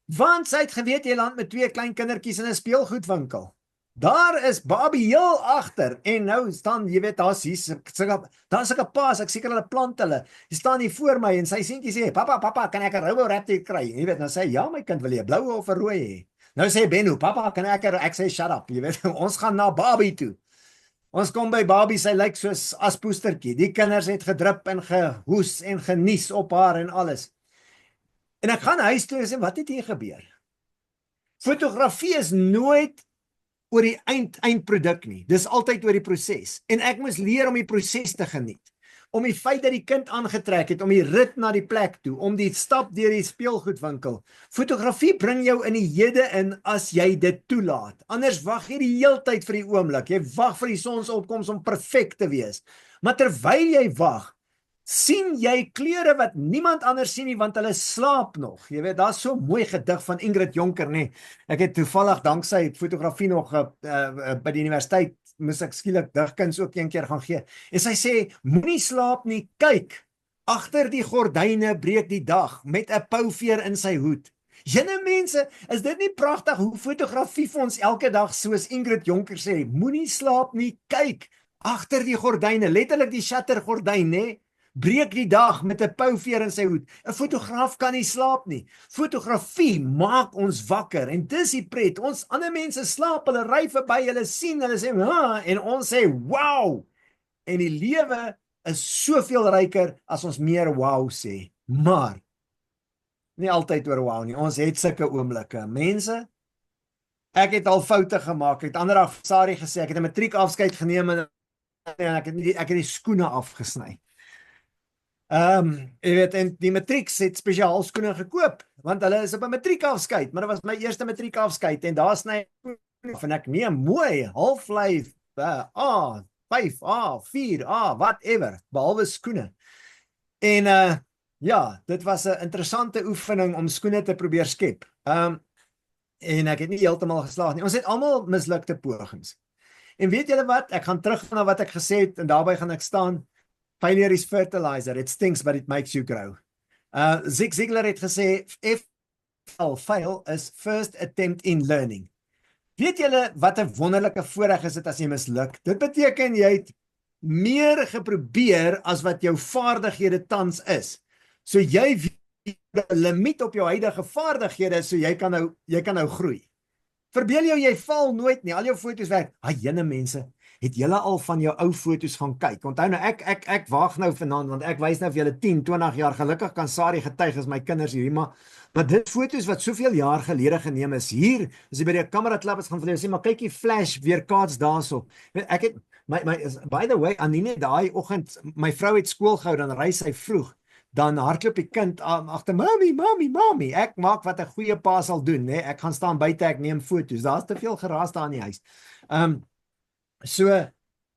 want sy het geweet jy land met 2 klein kindertjies in 'n speelgoedwinkel. Daar is Barbie heel agter, en nou staan, jy weet, daar's 'n paas, ek seker hulle plant hulle, die staan hier voor my, en sy seentjie sê, papa, kan ek 'n Robo-Raptor kry? En jy weet, nou sê, ja my kind, wil jy 'n bloue of 'n rooi hê? Nou sê Benno, papa, kan ek sê, shut up, jy weet, ons gaan na Barbie toe. Ons kom by Barbie, sy lyk soos aspoestertjie, die kinders het gedrup en gehoes en genies op haar en alles. En ek gaan huis toe en sê, wat het hier gebeur? Fotografie is nooit oor die eindproduk nie. Dis altyd oor die proses. En ek moes leer om die proses te geniet. Om die feit dat die kind aangetrek het, om die rit na die plek toe, om die stap deur die speelgoedwinkel. Fotografie bring jou in die hede in as jy dit toelaat. Anders wag jy die heeltyd vir die oomblik. Jy wag vir die sonsopkoms om perfek te wees. Maar terwyl jy wag, sien jy kleure wat niemand anders sien nie, want hulle slaap nog. Jy weet, daar's so 'n mooi gedig van Ingrid Jonker, nê. Ek het toevallig danksy fotografie nog by die universiteit moes ek skielik digkuns ook een keer gaan gee. En sy sê, moenie slaap nie, kyk, agter die gordyne breek die dag met 'n pouveer in sy hoed. Jene mense, is dit nie pragtig hoe fotografie vir ons elke dag, soos Ingrid Jonker sê, moenie slaap nie, kyk, agter die gordyne, letterlik die shuttergordyn, nê, breek die dag met 'n pouveer in sy hoed. 'n Fotograaf kan nie slaap nie. Fotografie maak ons wakker, en dis die pret. Ons ander mense slaap, hulle ry verby, hulle sien, hulle sê, en ons sê, wow! En die lewe is soveel ryker as ons meer wow sê. Maar, nie altyd oor wow nie, ons het sulke oomblikke. Mense, ek het al foute gemaak, ek het ander dag Sari gesê, ek het 'n matriekafskeid geneem, en ek het die skoene afgesny. Jy weet, en die matrieks het spesiaal skoene gekoop, want hulle is op 'n matriekafskeid, maar dit was my eerste matriekafskeid, en daar sny af, en ek neem mooi, halflyf, A, 5A, 4A, whatever, behalwe skoene. En ja, dit was 'n interessante oefening om skoene te probeer skep. En ek het nie heeltemal geslaag nie. Ons het almal mislukte pogings. En weet julle wat? Ek gaan terug na wat ek gesê het, en daarby gaan ek staan. Failure is fertilizer. It stinks, but it makes you grow. Zig Ziglar het gesê, fail is first attempt in learning. Weet julle wat 'n wonderlike voorreg is dit as jy misluk? Dit beteken jy het meer geprobeer as wat jou vaardighede tans is. So jy weet 'n limiet op jou huidige vaardighede, so jy kan nou groei. Verbeel jy val nooit nie. Al jou foto's werk. Jene mense, het julle al van jou ou foto's gaan kyk? Onthou nou, ek waag nou vanaand, want ek wys nou vir julle 10, 20 jaar, gelukkig kan Sari getuig as my kinders hier, maar dit foto's wat soveel jaar gelede geneem is, hier, as jy by die kamera klap, is gaan vir jou sê, maar kyk die flash weer kaats daarso. Ek het, by the way, Anine, daai oggend, my vrou het skool gehou, dan ry sy vroeg, dan hardloop die kind agter, mami, ek maak wat 'n goeie pa sal doen, né? Ek gaan staan buite, ek neem foto's, daar's te veel geraas daar in die huis. So,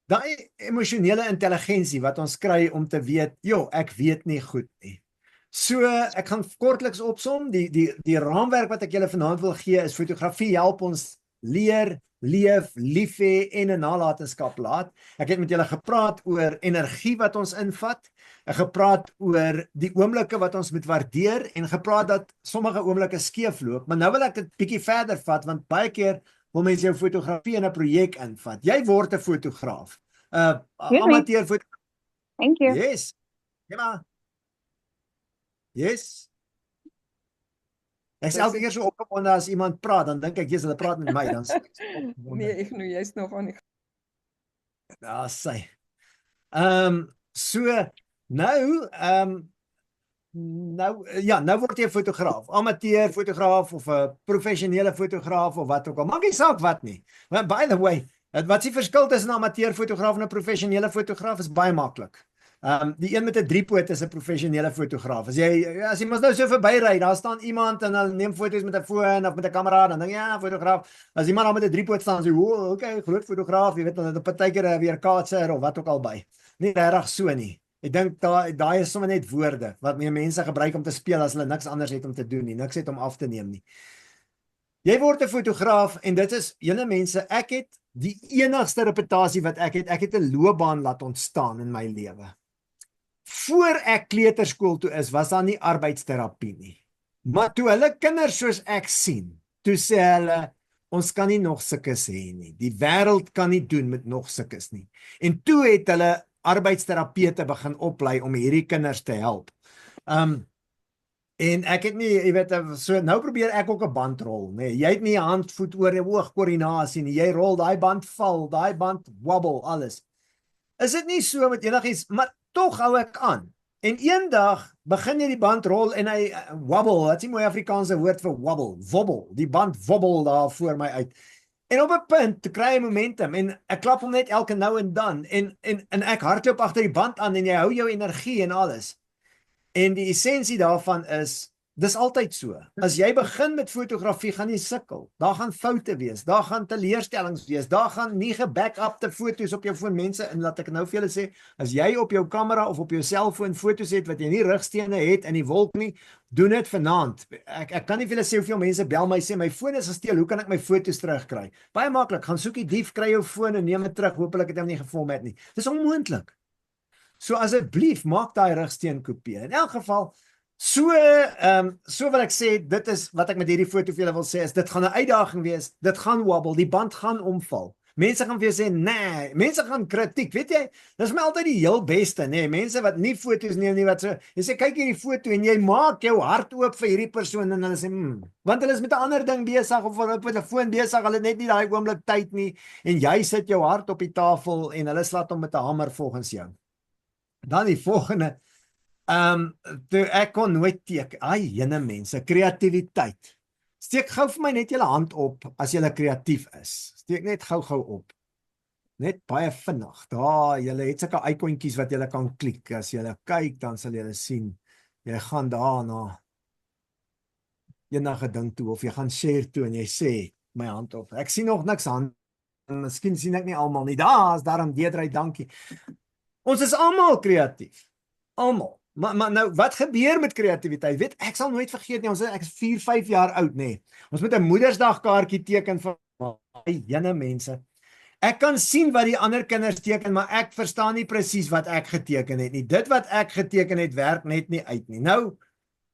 daai emosionele intelligensie wat ons kry om te weet, ek weet nie goed nie. So, ek gaan kortliks opsom, die raamwerk wat ek julle vanaand wil gee is fotografie help ons leer, leef, lief hê en 'n nalatenskap laat. Ek het met julle gepraat oor energie wat ons invat, ek gepraat oor die oomblikke wat ons moet waardeer en gepraat dat sommige oomblikke skeefloop, maar nou wil ek dit bietjie verder vat, want baie keer wil mense jou fotografie in 'n projek invat. Jy word 'n fotograaf. Amateur fotograaf. Thank you. Yes. Ja. Yes. Ek is elke keer so opgewonde as iemand praat, dan dink ek, jy's hulle praat met my, dan Nee, ek nou, jy's nog aan die Daar sy. So, nou word jy 'n fotograaf, amateur fotograaf of 'n professionele fotograaf of wat ook al. Maak nie saak wat nie. Maar by the way, wat is die verskil tussen 'n amateur fotograaf en 'n professionele fotograaf? Is baie maklik. Die een met 'n driepoot is 'n professionele fotograaf. As jy mos nou so verbyry, daar staan iemand en hulle neem foto's met 'n foon of met 'n kamera, dan dink jy, ja, fotograaf. As iemand daar met 'n driepoot staan, sê jy, okay, groot fotograaf, jy weet, dan het 'n partykeer weer kaatser of wat ook al by. Nie regtig so nie. Ek dink daai is sommer net woorde wat mense gebruik om te speel as hulle niks anders het om te doen nie, niks het om af te neem nie. Jy word 'n fotograaf en dit is, julle mense, ek het die enigste reputasie wat ek het 'n loopbaan laat ontstaan in my lewe. Voor ek kleuterskool toe is, was daar nie arbeidsterapie nie. Maar toe hulle kinders soos ek sien, toe sê hulle, ons kan nie nog sulkes hê nie. Die wêreld kan nie doen met nog sulkes nie. En toe het hulle arbeidsterapeute begin oplei om hierdie kinders te help. En ek het nie, jy weet, so nou probeer ek ook 'n band rol, nee. Jy het nie hand, voet, oor, oog koördinasie nie. Jy rol, daai band val, daai band wobble, alles. Is dit nie so met enigiets, maar tog hou ek aan. En eendag begin jy die band rol en hy wobble, dit is 'n mooi Afrikaanse woord vir wobbel, die band wobbel daar voor my uit. En op 'n punt, te kry 'n momentum, en ek klap hom net elke nou en dan, en ek hardloop agter die band aan, en jy hou jou energie en alles. En die essensie daarvan is, dis altyd so. As jy begin met fotografie, gaan jy sukkel. Daar gaan foute wees, daar gaan teleurstellings wees, daar gaan nie geback-upte foto's op jou foon. Mense, en laat ek nou vir julle sê, as jy op jou kamera of op jou selfoon foto's het, wat jy nie rigstene het in die wolk nie, doen dit vanaand. Ek kan nie vir julle sê hoeveel mense bel my, sê, my foon is gesteel, hoe kan ek my foto's terugkry? Baie maklik, gaan soek die dief, kry jou foon en neem dit terug, hopelik het hy nie geformat nie. Dis onmoontlik. So asseblief, maak daai rigsteen kopie. In elk geval, so wil ek sê, dit is wat ek met hierdie foto vir julle wil sê, is dit gaan 'n uitdaging wees, dit gaan wobble, die band gaan omval. Mense gaan vir jou sê, nee, mense gaan kritiek, weet jy, dis my altyd die heel beste, nee, mense wat nie foto's neem nie, wat so, jy sê, kyk hierdie foto, en jy maak jou hart oop vir hierdie persoon, en hulle sê, want hulle is met 'n ander ding besig, of hulle met 'n foon besig, hulle net nie daai oomblik tyd nie, en jy sit jou hart op die tafel, en hulle slaat hom met 'n hamer volgens jou. Dan die volgende, ek kon nooit teken, jene mense, kreatiwiteit. Steek gou vir my net julle hand op, as julle kreatief is. Steek net gou op. Net baie vinnig. Daar, julle het sulke ikontjies wat julle kan klik. As julle kyk, dan sal julle sien, jy gaan daarna enige ding toe, of jy gaan share toe, en jy sê, my hand op. Ek sien nog niks hand, miskien sien ek nie almal nie. Daar is daarom Deedrey, dankie. Ons is almal kreatief. Almal. Maar nou, wat gebeur met kreatiwiteit? Weet, ek sal nooit vergeet nie, ek is 4-5 jaar oud, nee. Ons moet 'n Moedersdagkaartjie teken vir jene mense. Ek kan sien wat die ander kinders teken, maar ek verstaan nie presies wat ek geteken het nie. Dit wat ek geteken het, werk net nie uit nie. Nou,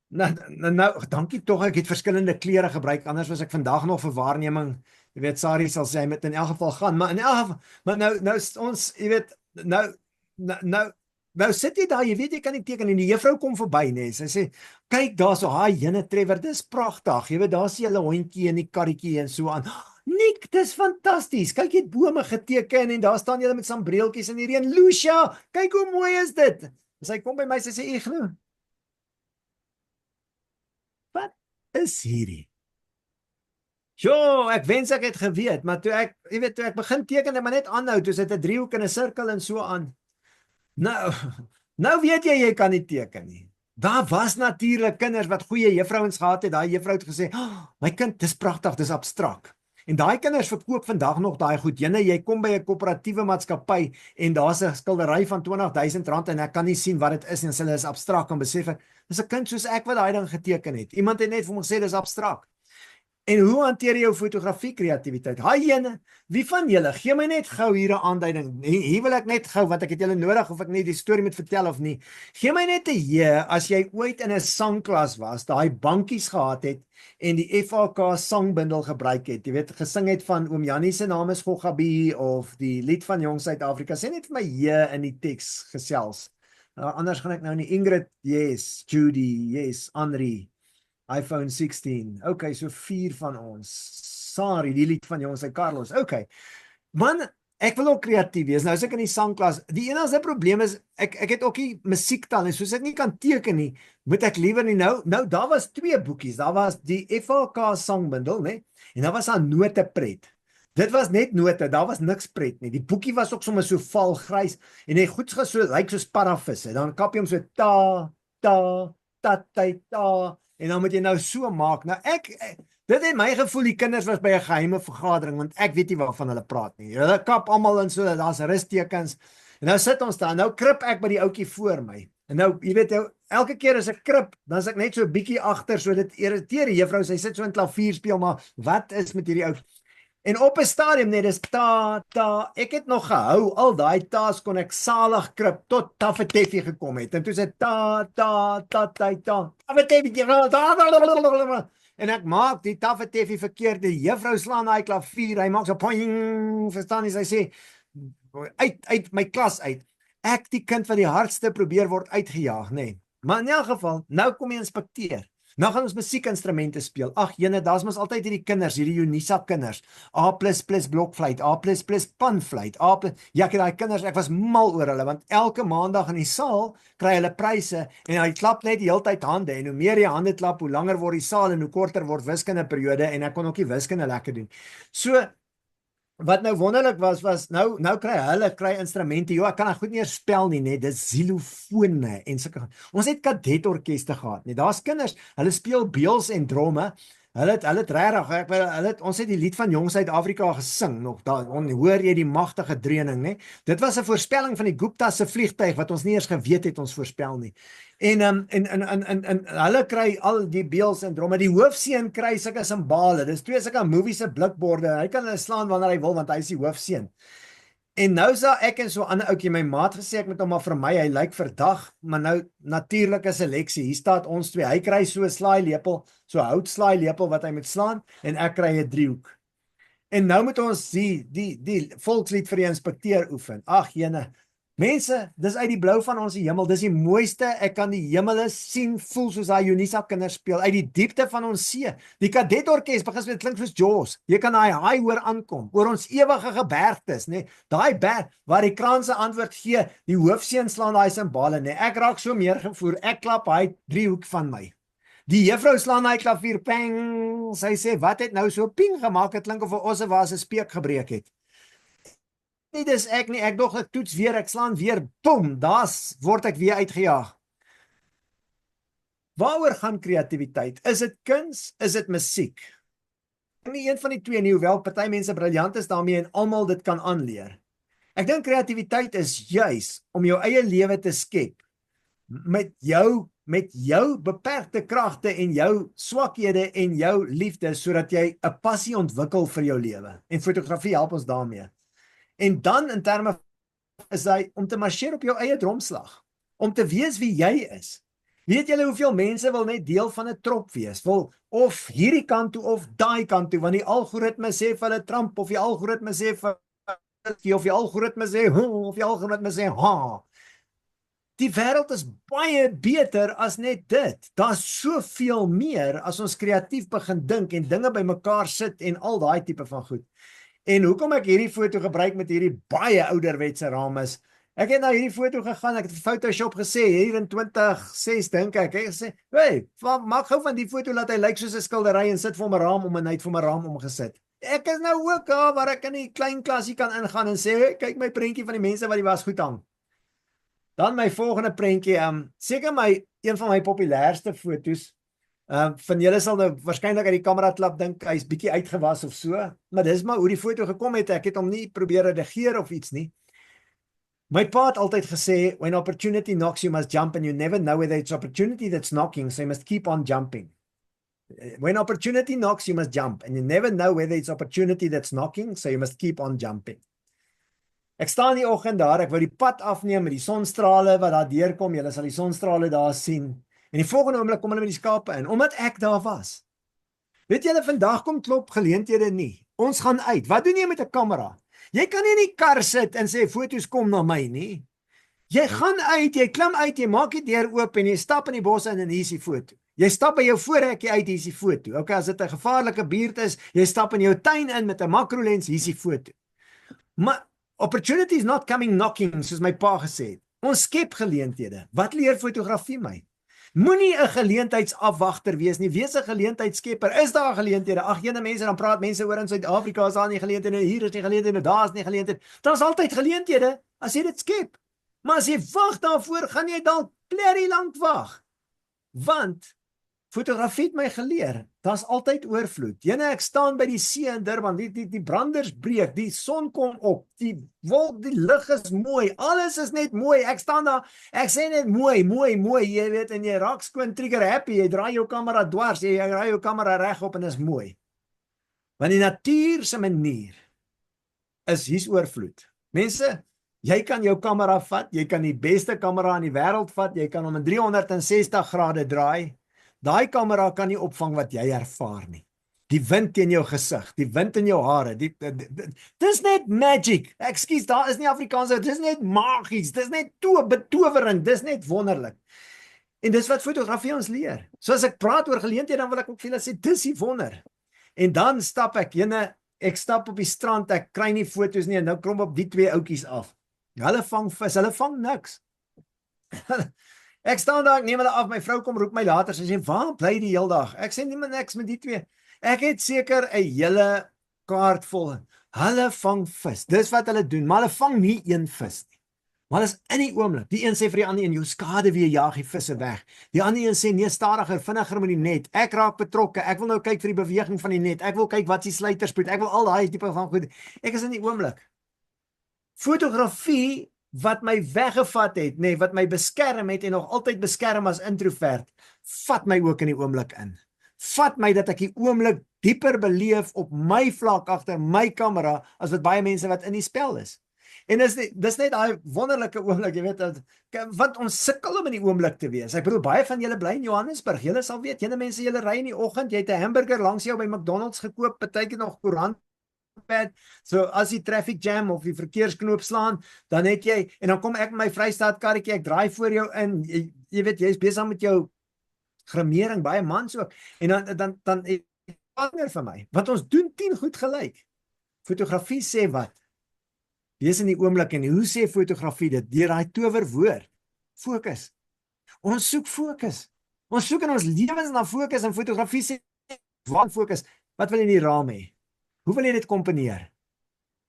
Nou, dankie tog, ek het verskillende kleure gebruik, anders was ek vandag nog vir waarneming. Jy weet, Sari sal sê, hy moet in elk geval gaan, maar in elk geval, maar nou is ons, jy weet, nou sit jy daar, jy weet jy kan nie teken en die juffrou kom verby, nee, sy sê, kyk daar so, jene Trevor, dis pragtig, jy weet, daar is julle hondjie en die karretjie en so aan. Nick, dis fantasties, kyk jy het bome geteken en daar staan julle met sambreeltjies in die reën, Lucia, kyk hoe mooi is dit, en sy kom by my, sy sê, Igno, wat is hierdie? Jo, ek wens ek het geweet, maar toe ek begin teken en maar net aanhou, toe sit 'n driehoek en 'n sirkel en so aan. Nou weet jy kan nie teken nie. Daar was natuurlik kinders wat goeie juffrouens gehad het. Daai juffrou het gesê, my kind, dis pragtig, dis abstrak. En daai kinders verkoop vandag nog daai goed. Jy kom by 'n koöperatiewe maatskappy en daar's 'n skildery van R20,000 en ek kan nie sien wat dit is en hulle is abstrak en besef ek, dis 'n kind soos ek wat daai ding geteken het. Iemand het net vir my gesê dis abstrak. En hoe hanteer jy jou fotografie kreatiwiteit? Jene, wie van julle, gee my net gou hier 'n aanduiding. Hier wil ek net gou, want ek het julle nodig of ek nie die storie moet vertel of nie. Gee my net 'n as jy ooit in 'n sangklas was, daai bankies gehad het en die FHK sangbundel gebruik het. Jy weet, gesing het van Oom Jannie se naam is Gogabie of die lied van Jong Suid-Afrika. Sê net vir my in die teks gesels. Anders gaan ek nou nie. Ingrid, yes. Judy, yes. Henri. iPhone 16, okay, so 4 van ons. Sari, die lied van jongens, Carlos, okay. Man, ek wil ook kreatief wees. Nou as ek in die sangklas, die enigste probleem is, ek het ook nie musiektaal, en soos ek nie kan teken nie, moet ek liewer nie. Nou, daar was 2 boekies, daar was die FHK sangbundel, né? En daar was daar notepret. Dit was net note, daar was niks pret nie. Die boekie was ook sommer so valgrys, en hy goed lyk soos parafisse, dan kap jy hom so ta, en dan moet jy nou so maak. Nou dit het my gevoel die kinders was by 'n geheime vergadering, want ek weet nie waarvan hulle praat nie. Hulle kap almal in so, daar's rustekens. En nou sit ons daar, nou krip ek by die ouetjie voor my. En nou, jy weet, elke keer as ek krip, dan is ek net so 'n bietjie agter, so dit irriteer die juffrou, sy sit so in klavier speel, maar wat is met hierdie ou? En op 'n stadium net, dis ta, ek het nog gehou, al daai ta's kon ek salig krip, tot Taffeteffie gekom het, en toe sê ta, Taffeteffie, en ek maak die Taffeteffie verkeerd, die juffrou slaan daai klavier, hy maak so poing, verstaan jy, sy sê, uit my klas uit, ek die kind wat die hardste probeer word uitgejaag, nee, maar in elk geval, nou kom jy inspekteer. Nou gaan ons musiekinstrumente speel. Jene, daar's mos altyd hierdie kinders, hierdie Unisa kinders. A++ blokfluit, A++ panfluit, ja, ek het daai kinders, ek was mal oor hulle, want elke maandag in die saal kry hulle pryse en hy klap net die hele tyd hande en hoe meer jy hande klap, hoe langer word die saal en hoe korter word wiskundeperiode en ek kon ook die wiskunde lekker doen. So wat nou wonderlik was nou kry instrumente. Jo, ek kan goed nie spel nie, net dis xilofone en sulke. Ons het kadetorkeste gehad, nee. Daar's kinders, hulle speel beels en dromme. Hulle het regtig, ons het die lied van Jong Suid-Afrika gesing nog. Daar hoor jy die magtige dreuning, né? Dit was 'n voorspelling van die Gupta se vliegtuig wat ons nie eers geweet het ons voorspel nie. En hulle kry al die beels en dromme. Die hoofseun kry sulke simbale. Dis 2 sulke movie se blikborde. Hy kan hulle slaan wanneer hy wil want hy is die hoofseun. En nou sal ek en so 'n ander ouetjie, my maat gesê ek moet hom maar vermy, hy lyk verdag, maar nou natuurlike seleksie. Hier staat ons 2. Hy kry so 'n slaailepel, so 'n houtslaailepel wat hy moet slaan en ek kry 'n driehoek. En nou moet ons die volkslied vir die inspekteur oefen. Jene, mense, dis uit die blou van ons hemel, dis die mooiste, ek kan die hemel sien, voel soos daai Unisa kinders speel, uit die diepte van ons see. Die kadetorkes begin met klink soos Jaws. Jy kan daai haai hoor aankom, oor ons ewige gebergtes, nee. Daai berg waar die kraanse antwoord gee, die hoofseun slaan daai simbale, nee. Ek raak so meer gevoer, ek klap hy driehoek van my. Die juffrou slaan daai klavier, peng, sy sê, wat het nou so ping gemaak, het klink of 'n osse waar 'n speek gebreek het. Nee, dis ek nie, ek dog ek toets weer, ek slaan weer, boom, word ek weer uitgejaag. Waaroor gaan kreatiwiteit? Is dit kuns? Is dit musiek? Nie een van die twee nie, hoewel party mense briljant is daarmee en almal dit kan aanleer. Ek dink kreatiwiteit is juis om jou eie lewe te skep met jou beperkte kragte en jou swakhede en jou liefde, sodat jy 'n passie ontwikkel vir jou lewe. En fotografie help ons daarmee. En dan in terme is hy om te marcheer op jou eie dromslag, om te wees wie jy is. Weet julle hoeveel mense wil net deel van 'n trop wees? Wil of hierdie kant toe of daai kant toe, want die algoritme sê vir hulle Trump of die algoritme sê vir of die algoritme sê of die algoritme sê ha. Die wêreld is baie beter as net dit. Daar's soveel meer as ons kreatief begin dink en dinge bymekaar sit en al daai tipe van goed. En hoekom ek hierdie foto gebruik met hierdie baie ouderwetse raam is, ek het na hierdie foto gegaan, ek het vir Photoshop gesê, hier in 2006 dink ek het gesê, hey, maak gou van die foto, laat hy lyk soos 'n skildery en sit vir 'n raam om en hy het vir 'n raam omgesit. Ek is nou ook daar waar ek in die klein klasie kan ingaan en sê, hey, kyk my prentjie van die mense wat die wasgoed hang. Dan my volgende prentjie, seker een van my populairste foto's, van julle sal nou waarskynlik uit die kamera klap dink, hy's bietjie uitgewas of so, maar dis maar hoe die foto gekom het, ek het hom nie probeer redigeer of iets nie. My pa het altyd gesê, when opportunity knocks you must jump and you never know whether it's opportunity that's knocking, so you must keep on jumping. When opportunity knocks you must jump and you never know whether it's opportunity that's knocking, so you must keep on jumping. Ek staan die oggend daar, ek wou die pad afneem met die sonstrale wat daar deurkom, julle sal die sonstrale daar sien. En die volgende oomblik kom hulle met die skape in, omdat ek daar was. Weet julle, vandag kom klop geleenthede nie. Ons gaan uit. Wat doen jy met 'n kamera? Jy kan nie in die kar sit en sê foto's kom na my nie. Jy gaan uit, jy klim uit, jy maak die deur oop en jy stap in die bos in en hier is die foto. Jy stap by jou voorhekkie uit, hier is die foto. Okay, as dit 'n gevaarlike buurt is, jy stap in jou tuin in met 'n makrolens, hier is die foto. Maar opportunity is not coming knocking, soos my pa gesê het. Ons skep geleenthede. Wat leer fotografie my? Moenie 'n geleentheidsafwagter wees nie, wees 'n geleentheidsskepper. Is daar geleenthede? Ag, jene mense, dan praat mense oor in Suid-Afrika is daar nie geleenthede, hier is nie geleenthede, daar is nie geleenthede. Daar's altyd geleenthede as jy dit skep. Maar as jy wag daarvoor, gaan jy dalk blerrie lank wag. Want fotografie het my geleer, daar's altyd oorvloed. Jene, ek staan by die see in Durban, die branders breek, die son kom op, die lug is mooi, alles is net mooi, ek staan daar, ek sê net mooi, jy weet, en jy raak skoon trigger happy, jy draai jou kamera dwars, jy draai jou kamera regop en is mooi. Want die natuur se manier is hier's oorvloed. Mense, jy kan jou kamera vat, jy kan die beste kamera in die wêreld vat, jy kan hom in 360 grade draai. Daai kamera kan nie opvang wat jy ervaar nie. Die wind teen jou gesig, die wind in jou hare, dis net magic. Ekskuus, daar is nie Afrikaans, dis net magies, dis net betowering, dis net wonderlik. En dis wat fotografie ons leer. So as ek praat oor geleenthede, dan wil ek ook vir julle sê, dis die wonder. En dan stap ek stap op die strand, ek kry nie foto's nie, en nou krom op die twee ouetjies af. Hulle vang vis, hulle vang niks. Ek staan daar, ek neem hulle af, my vrou kom roep my later, sy sê, waar bly die heel dag? Ek sê, nie maar niks met die twee. Ek het seker 'n hele kaart vol. Hulle vang vis, dis wat hulle doen, maar hulle vang nie een vis nie. Maar hulle is in die oomblik, die een sê vir die ander een, jou skade weer jaag die visse weg. Die ander een sê, nee, stadiger, vinniger met die net. Ek raak betrokke, ek wil nou kyk vir die beweging van die net, ek wil kyk wat die sluiterspoed, ek wil al daai tipe van goed. Ek is in die oomblik. Fotografie wat my weggevat het, nee, wat my beskerm het en nog altyd beskerm as introvert, vat my ook in die oomblik in. Vat my dat ek die oomblik dieper beleef op my vlak agter my kamera as wat baie mense wat in die spel is. En dis net daai wonderlike oomblik, jy weet, want ons sukkel om in die oomblik te wees. Ek bedoel, baie van julle bly in Johannesburg. Julle sal weet, jene mense, julle ry in die oggend, jy het 'n hamburger langs jou by McDonald's gekoop, partykeer nog koerant. So as die traffic jam of die verkeersknoop slaan, dan het jy, en dan kom ek met my Vrystaat karretjie, ek draai voor jou in, jy weet, jy is besig met jou grimering, baie mans ook, en dan partner vir my, want ons doen 10 goed gelyk. Fotografie sê wat? Wees in die oomblik, en hoe sê fotografie dit? Deur daai towerwoord, fokus. Ons soek fokus. Ons soek in ons lewens na fokus, en fotografie sê, waar fokus? Wat wil jy in die raam hê? Hoe wil jy dit komponeer?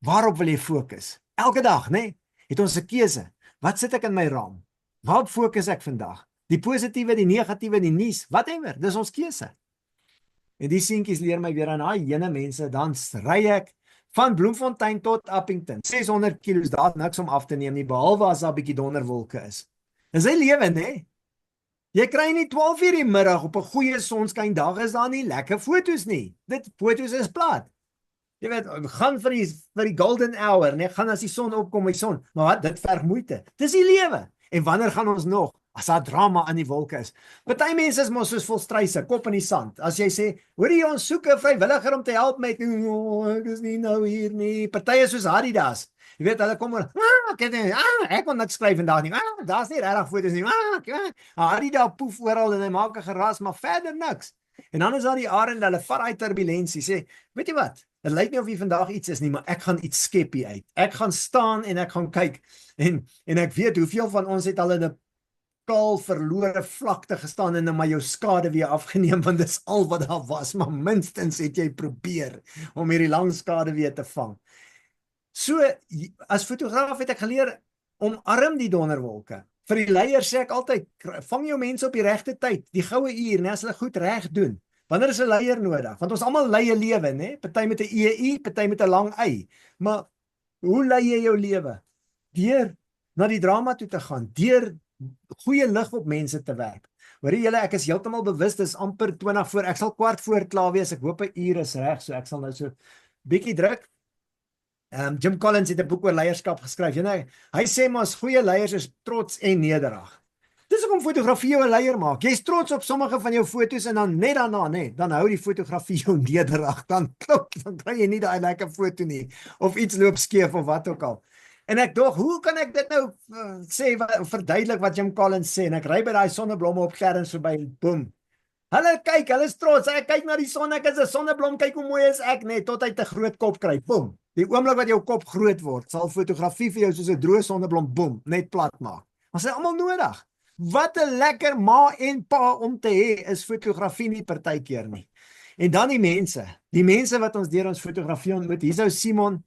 Waarop wil jy fokus? Elke dag, nee, het ons 'n keuse. Wat sit ek in my raam? Waarop fokus ek vandag? Die positiewe, die negatiewe, die nuus, whatever, dis ons keuse. En die seentjies leer my weer aan daai jene mense, dan ry ek van Bloemfontein tot Appington. 600 kilos, daar niks om af te neem nie, behalwe as daar 'n bietjie donderwolke is. Dis hy lewe, nee. Jy kry nie 12 uur die middag op 'n goeie sonskyn dag is daar nie lekker foto's nie. Dit foto's is plat. Jy weet, gaan vir die golden hour, nee, gaan as die son opkom, die son. Maar wat, dit verg moeite. Dis die lewe. En wanneer gaan ons nog as daar drama aan die wolke is. Party mense is mos soos volstruise, kop in die sand. As jy sê, hoorie, ons soek 'n vrywilliger om te help met, ek is nie nou hier nie. Party is soos Adidas. Jy weet, hulle kom oor, ek kon niks skryf vandag nie. Daar's nie regtig foto's nie. Adidas poef oral en hy maak 'n geras, maar verder niks. En dan is daar die arend, hulle vat daai turbulensie, sê, weet jy wat? Dit lyk nie of hier vandag iets is nie, maar ek gaan iets skep hier uit. Ek gaan staan en ek gaan kyk. En ek weet hoeveel van ons het al in 'n kaal verlore vlakte gestaan en maar jou skade weer afgeneem, want dis al wat daar was, maar minstens het jy probeer om hierdie lang skade weer te vang. So, as fotograaf het ek geleer, omarm die donderwolke. Vir die leiers sê ek altyd, vang jou mense op die regte tyd, die goue uur, as hulle goed reg doen. Wanneer is 'n leier nodig? Want ons almal lei 'n lewe, né? Party met 'n EI, party met 'n lang y. Maar hoe lei jy jou lewe? Deur na die drama toe te gaan, deur goeie lig op mense te werk. Hoorie julle, ek is heeltemal bewus, dis amper 20 voor, ek sal kwart voor klaar wees, ek hoop 'n uur is reg, so ek sal nou so bietjie druk. Jim Collins het 'n boek oor leierskap geskryf. Hy sê maar as goeie leiers is trots en nederig. Dis hoekom fotografie jou 'n leier maak. Jy's trots op sommige van jou foto's en dan net daarna, dan hou die fotografie jou nederig. Dan kry jy nie daai lekker foto nie of iets loop skeef of wat ook al. En ek dog, hoe kan ek dit nou verduidelik wat Jim Collins sê? En ek ry by daai sonneblomme op Clarence verby, boem. Hulle kyk, hulle is trots. Ek kyk na die son, ek is 'n sonneblom, kyk hoe mooi is ek, net tot hy 'n groot kop kry. Boem. Die oomblik wat jou kop groot word, sal fotografie vir jou soos 'n droë sonneblom, boem, net plat maak. Maar dit is almal nodig. Wat 'n lekker ma en pa om te hê is fotografie nie partykeer nie. En dan die mense wat ons deur ons fotografie ontmoet. Hierso Simon,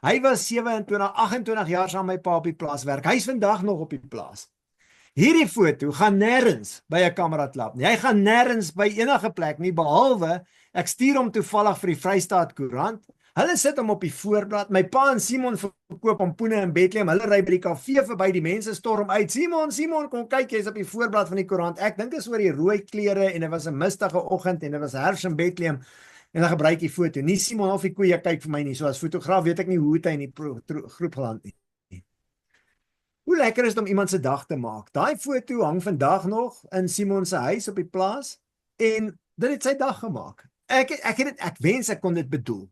hy was 27, 28 jaar saam met my pa op die plaas werk. Hy's vandag nog op die plaas. Hierdie foto gaan nêrens by 'n kameraklap nie. Hy gaan nêrens by enige plek nie, behalwe ek stuur hom toevallig vir die Vrystaat Koerant. Hulle sit hom op die voorblad. My pa en Simon verkoop pompoene in Bethlehem. Hulle ry by die kafee verby, die mense storm uit. Simon, kom kyk, jy's op die voorblad van die koerant. Ek dink is oor die rooi klere en dit was 'n mistige oggend en dit was herfs in Bethlehem. En dan gebruik hy foto. Nie Simon of die koeie kyk vir my nie. So as fotograaf weet ek nie hoe het hy in die groep geland nie. Hoe lekker is dit om iemand se dag te maak. Daai foto hang vandag nog in Simon se huis op die plaas en dit het sy dag gemaak. Ek wens ek kon dit bedoel.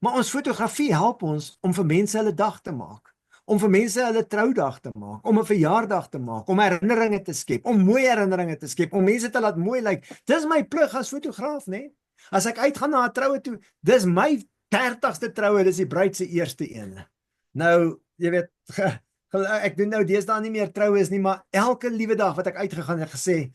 Maar ons fotografie help ons om vir mense hulle dag te maak, om vir mense hulle troudag te maak, om 'n verjaardag te maak, om herinneringe te skep, om mooi herinneringe te skep, om mense te laat mooi lyk. Dis my plig as fotograaf, né? As ek uitgaan na 'n troue toe, dis my 30ste troue, dis die bruid se eerste een. Nou, jy weet, ek doen nou deesdae nie meer troues nie, maar elke liewe dag wat ek uitgegaan het gesê,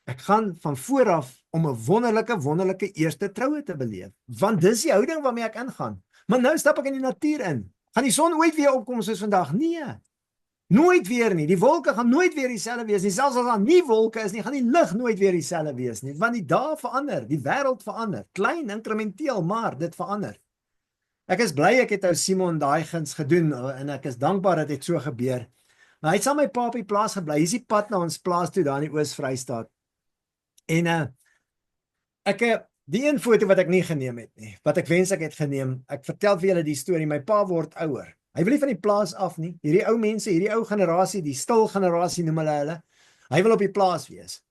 ek gaan van vooraf om 'n wonderlike eerste troue te beleef. Want dis die houding waarmee ek ingaan. Maar nou stap ek in die natuur in. Gaan die son ooit weer opkom soos vandag? Nee. Nooit weer nie. Die wolke gaan nooit weer dieselfde wees nie. Selfs as daar nie wolke is nie, gaan die lig nooit weer dieselfde wees nie. Want die dae verander, die wêreld verander. Klein, inkrementeel, maar dit verander. Ek is bly ek het ou Simon daai guns gedoen en ek is dankbaar dat dit so gebeur. Maar hy het saam met my pa op die plaas gebly. Hier is die pad na ons plaas toe daar in die Oos-Vrystaat. En die een foto wat ek nie geneem het nie, wat ek wens ek het geneem, ek vertel vir julle die storie, my pa word ouer. Hy wil nie van die plaas af nie. Hierdie ou mense, hierdie ou generasie, die stil generasie noem hulle. Hy wil op die plaas wees.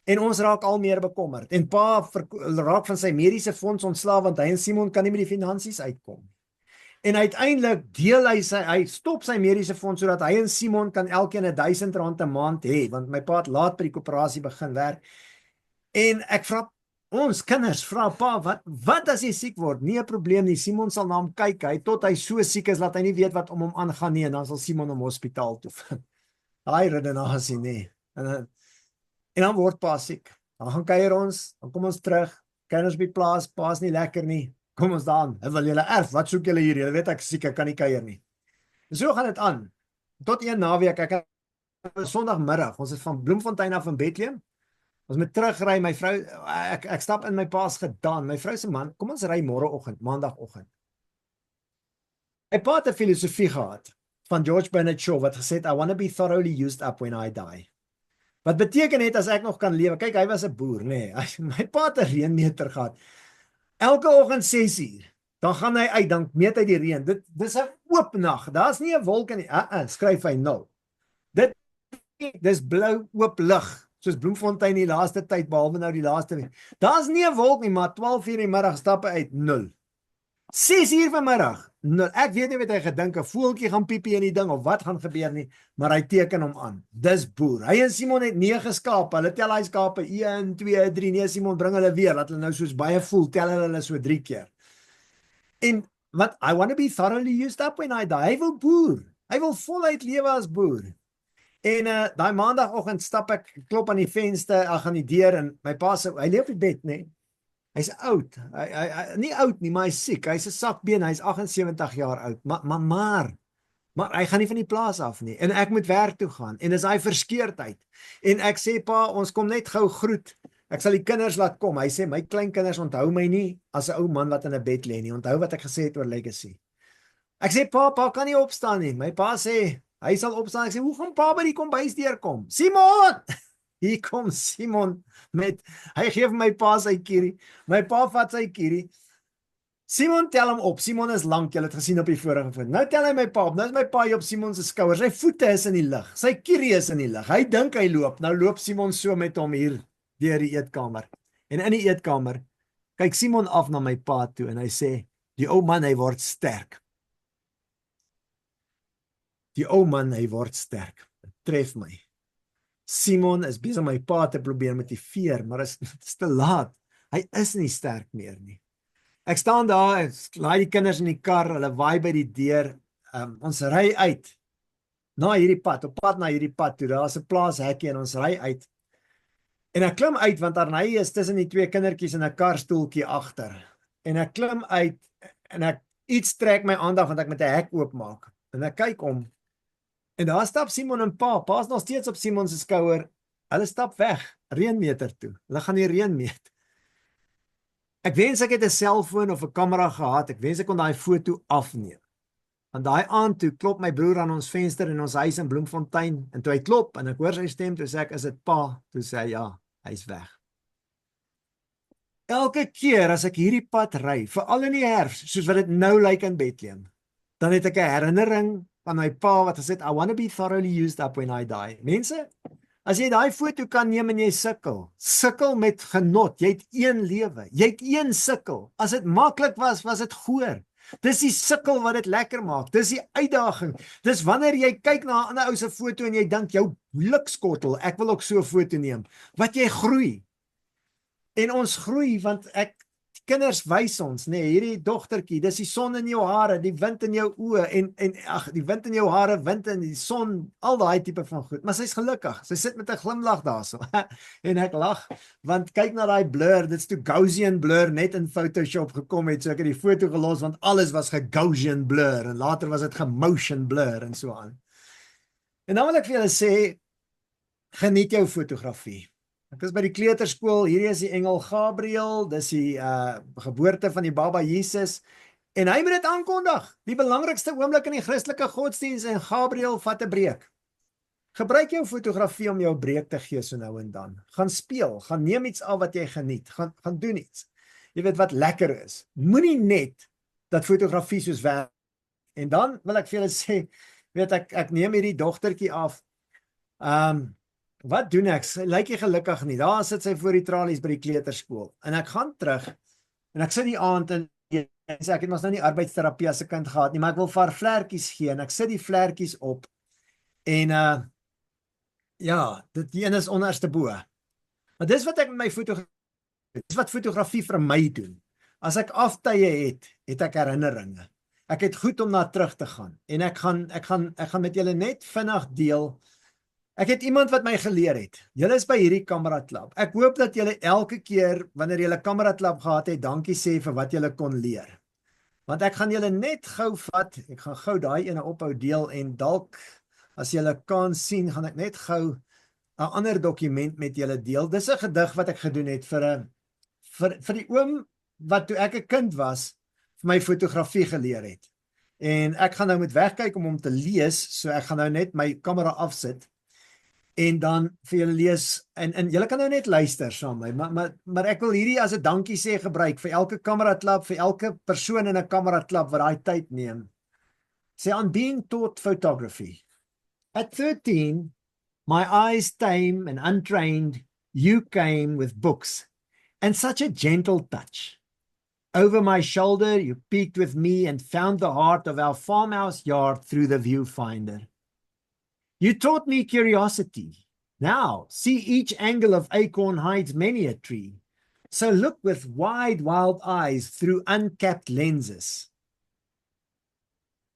En ons raak al meer bekommerd. En pa raak van sy mediese fonds ontslaaf want hy en Simon kan nie met die finansies uitkom. En uiteindelik deel hy stop sy mediese fonds sodat hy en Simon kan elkeen R1000 'n maand hê, want my pa het laat by die koöperasie begin werk. En ek vra ons kinders, vra pa, wat as hy siek word? Nie 'n probleem nie, Simon sal na hom kyk, tot hy so siek is, dat hy nie weet wat om hom aangaan nie, en dan sal Simon hom hospitaal toe vind. Daai redenasie nie. En dan word pa siek. Dan gaan kuier ons, dan kom ons terug, kinders op die plaas, pa's nie lekker nie, kom ons daan, hy wil julle erf, wat soek julle hier? Julle weet ek siek, ek kan nie kuier nie. En so gaan dit aan. Tot een naweek, ek Sondagmiddag, ons is van Bloemfontein af in Bethlehem. Ons moet terugry, my vrou, ek stap in my pa's gedaan, my vrou se man, kom ons ry môreoggend, maandagoggend. My pa het 'n filosofie gehad van George Bernard Shaw wat gesê het, I want to be thoroughly used up when I die. Wat beteken het as ek nog kan lewe? Kyk, hy was 'n boer, nê. My pa het 'n reënmeter gehad. Elke oggend 6:00, dan gaan hy uit, dan meet hy die reën. Dis 'n oop nag. Daar's nie 'n wolk in nie. Skryf hy 0. Dit dis blou oop lug, soos Bloemfontein die laaste tyd, behalwe nou die laaste week. Daar's nie 'n wolk nie, maar 12 uur in die middag stap hy uit, 0. 6 uur vanmiddag, 0. Ek weet nie wat hy gedink, 'n voeltjie gaan piepie in die ding, of wat gaan gebeur nie, maar hy teken hom aan. Dis boer. Hy en Simon het 9 skape, hulle tel hy skape, 1, 2, 3, nee, Simon bring hulle weer, laat hulle nou soos baie voel, tel hulle so 3 keer. En wat, I want to be thoroughly used up when I die. Hy wil boer. Hy wil voluit lewe as boer. En daai maandagoggend stap ek, klop aan die venster, aan die deur en my pa sê, hy lê op die bed, nee. Hy's oud. Hy nie oud nie, maar hy's siek. Hy's 'n sakbeen, hy's 78 jaar oud. Maar hy gaan nie van die plaas af nie. En ek moet werk toe gaan. En dis daai verskeurdheid. En ek sê, pa, ons kom net gou groet. Ek sal die kinders laat kom. Hy sê, my kleinkinders onthou my nie as 'n ou man wat in 'n bed lê nie. Onthou wat ek gesê het oor legacy. Ek sê, pa kan nie opstaan nie. My pa sê, hy sal opstaan. Ek sê, hoe gaan pa by die kombuis deurkom? Simon! Hier kom Simon met, hy gee vir my pa sy kierie. My pa vat sy kierie. Simon tel hom op. Simon is lank, jy het gesien op die vorige foto. Nou tel hy my pa op. Nou is my pa hier op Simon se skouers. Sy voete is in die lug. Sy kierie is in die lug. Hy dink hy loop. Nou loop Simon so met hom hier deur die eetkamer. En in die eetkamer kyk Simon af na my pa toe en hy sê, die ou man, hy word sterk. Die ou man, hy word sterk. Dit tref my. Simon is besig om my pa te probeer motiveer, maar is te laat. Hy is nie sterk meer nie. Ek staan daar, ek laai die kinders in die kar, hulle waai by die deur, ons ry uit, na hierdie pad, op pad na hierdie pad toe, daar is 'n plaashekkie en ons ry uit. En ek klim uit, want Arnay is tussen die 2 kindertjies in 'n karstoeltjie agter. En ek klim uit, en iets trek my aandag, want ek moet 'n hek oopmaak. En ek kyk om, en daar stap Simon en pa's nog steeds op Simon se skouer, hulle stap weg, reënmeter toe, hulle gaan die reën meet. Ek wens ek het 'n selfoon of 'n kamera gehad, ek wens ek kon daai foto afneem. Want daai aand toe klop my broer aan ons venster in ons huis in Bloemfontein, en toe hy klop, en ek hoor sy stem, toe sê ek, is dit pa? Toe sê hy, ja, hy's weg. Elke keer as ek hierdie pad ry, veral in die herfs, soos wat dit nou lyk in Bethlehem, dan het ek 'n herinnering van my pa wat gesê het, I want to be thoroughly used up when I die. Mense, as jy daai foto kan neem en jy sukkel met genot, jy het 1 lewe, jy het 1 sukkel. As dit maklik was dit goor. Dis die sukkel wat dit lekker maak, dis die uitdaging. Dis wanneer jy kyk na 'n ander ou se foto en jy dink, jou blikskottel, ek wil ook so 'n foto neem, wat jy groei. En ons groei, want kinders wys ons, nee, hierdie dogtertjie, dis die son in jou hare, die wind in jou oë, en die wind in jou hare, wind in die son, al daai tipe van goed, maar sy's gelukkig, sy sit met 'n glimlag daarso, en ek lag, want kyk na daai blur, dit's toe Gaussian blur, net in Photoshop gekom het, so ek het die foto gelos, want alles was ge-Gaussian blur, en later was dit ge-motion blur, en so aan. En dan wil ek vir julle sê, geniet jou fotografie. Ek is by die kleuterskool, hierdie is die engel Gabriël, dis die geboorte van die baba Jesus, en hy moet dit aankondig, die belangrikste oomblik in die Christelike godsdiens, en Gabriël vat 'n breek. Gebruik jou fotografie om jou breek te gee so nou en dan. Gaan speel, gaan neem iets af wat jy geniet, gaan doen iets. Jy weet wat lekker is. Moenie net dat fotografie soos werk. En dan wil ek vir julle sê, weet ek neem hierdie dogtertjie af, wat doen ek? Sy lyk nie gelukkig nie. Daar sit sy voor die tralies by die kleuterskool. En ek gaan terug, en ek sit die aand en sê, ek het mos nou nie arbeidsterapie as 'n kind gehad nie, maar ek wil vir haar vlekkies gee, en ek sit die vlekkies op, en ja, die een is onderste bo. Maar dis wat ek met my fotografie, dis wat fotografie vir my doen. As ek aftye het ek herinneringe. Ek het goed om na terug te gaan, en ek gaan met julle net vinnig deel. Ek het iemand wat my geleer het. Julle is by hierdie Kamera Klub. Ek hoop dat julle elke keer, wanneer julle Kamera Klub gehad het, dankie sê vir wat julle kon leer. Want ek gaan julle net gou vat, ek gaan gou daai ene ophou deel, en dalk, as julle kan sien, gaan ek net gou 'n ander dokument met julle deel. Dis 'n gedig wat ek gedoen het vir die oom, wat toe ek 'n kind was, vir my fotografie geleer het. En ek gaan nou moet wegkyk om hom te lees, so ek gaan nou net my kamera afsit, en dan vir julle lees, en julle kan nou net luister saam met my, maar ek wil hierdie as 'n dankie sê gebruik, vir elke Kamera Klub, vir elke persoon in 'n Kamera Klub wat daai tyd neem. Sê, on being taught photography. At 13, My eyes tame and untrained, you came with books and such a gentle touch. Over my shoulder, you peeked with me and found the heart of our farmhouse yard through the viewfinder. You taught me curiosity. Now, see each angle of acorn hides many a tree. So look with wide, wild eyes through uncapped lenses.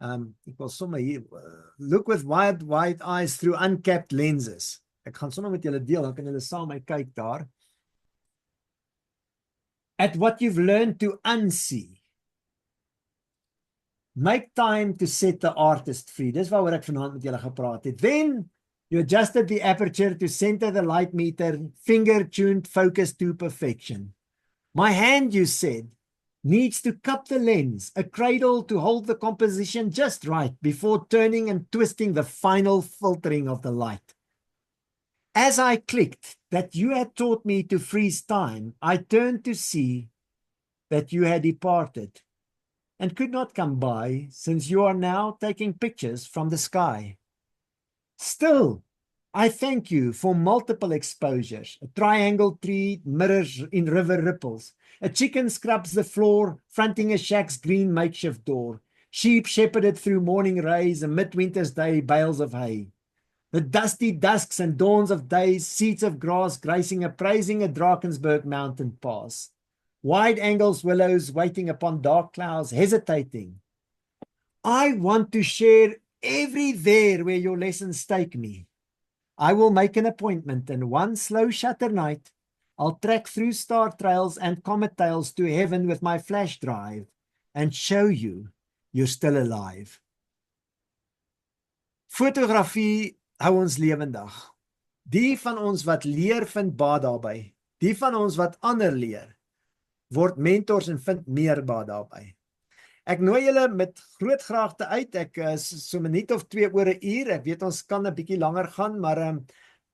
Ek wil sommer hier, look with wide eyes through uncapped lenses. Ek gaan sommer met julle deel, dan kan julle saam my kyk daar. At what you've learned to unsee. Make time to set the artist free. Dis waaroor ek vanaand met julle gepraat het. Then you adjusted the aperture to center the light meter, finger-tuned focus to perfection. My hand, you said, needs to cup the lens, a cradle to hold the composition just right before turning and twisting the final filtering of the light. As I clicked that you had taught me to freeze time, I turned to see that you had departed and could not come by, since you are now taking pictures from the sky. Still, I thank you for multiple exposures. A triangle tree mirrors in river ripples. A chicken scrubs the floor, fronting a shack's green makeshift door. Sheep shepherded through morning rays amid winter's day bales of hay. The dusty dusks and dawns of days, seeds of grass gracing appraising a Drakensberg mountain pass. Wide angles willows waiting upon dark clouds, hesitating. I want to share every there where your lessons take me. I will make an appointment, and one slow shutter night, I'll trek through star trails and comet tails to heaven with my flash drive and show you you're still alive. Fotografie hou ons lewendig. Die van ons wat leer vind baat daarby. Die van ons wat ander leer, word mentors en vind meer baat daarby. Ek nooi julle met groot graagte uit. Ek is so 'n minuut of 2 oor 'n uur. Ek weet ons kan 'n bietjie langer gaan, maar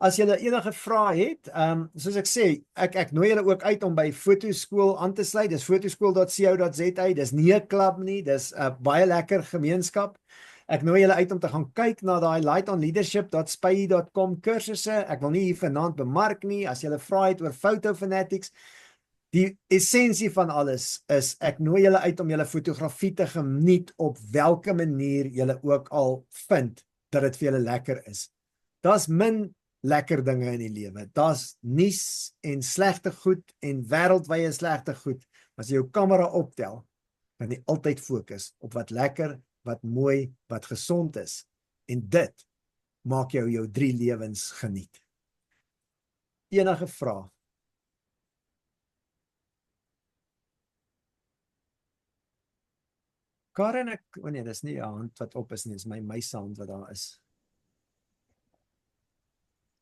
as julle enige vrae het, soos ek sê, ek nooi julle ook uit om by Fotoskool aan te sluit. Dis fotoskool.co.za. Dis nie 'n klub nie, dis 'n baie lekker gemeenskap. Ek nooi julle uit om te gaan kyk na daai lightonleadership.spy.com kursusse. Ek wil nie hier vanaand bemark nie. As julle vra het oor Photofanatics, die essensie van alles is, ek nooi julle uit om julle fotografie te geniet op welke manier julle ook al vind dat dit vir julle lekker is. Daar's min lekker dinge in die lewe. Daar's nuus en slegte goed en wêreldwye slegte goed. As jy jou kamera optel, kan jy altyd fokus op wat lekker, wat mooi, wat gesond is. En dit maak jou 3 lewens geniet. Enige vrae? Karen, nee, dis nie 'n hand wat op is nie, dis my muishand wat daar is.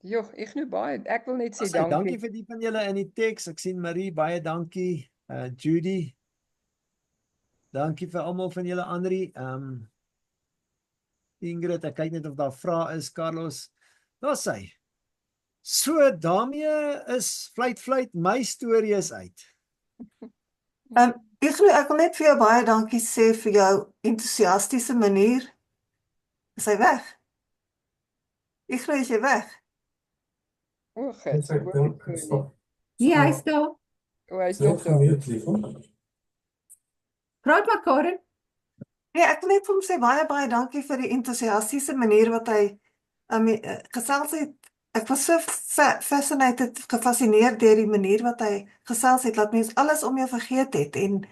Joh, ek nou baie, ek wil net sê Dankie dankie. vir die van julle in die teks. Ek sien Marie, baie dankie. Judy. Dankie vir almal van julle, Andri. Ingrid, ek kyk net of daar vrae is. Carlos. Daar sê. So daarmee is fluit, my storie is uit. Ek wil net vir jou baie dankie sê vir jou entoesiastiese manier. Is hy weg? Ek is jy weg? O, gits, ek hoor nie goed Ja, hy is daar. nie. O, hy is nog daar. Praat maar, Karen. Nee, ek wil net vir hom sê baie dankie vir die entoesiastiese manier wat hy gesels het. Ek was so gefassineerd deur die manier wat hy gesels het, dat mens alles om jou vergeet het en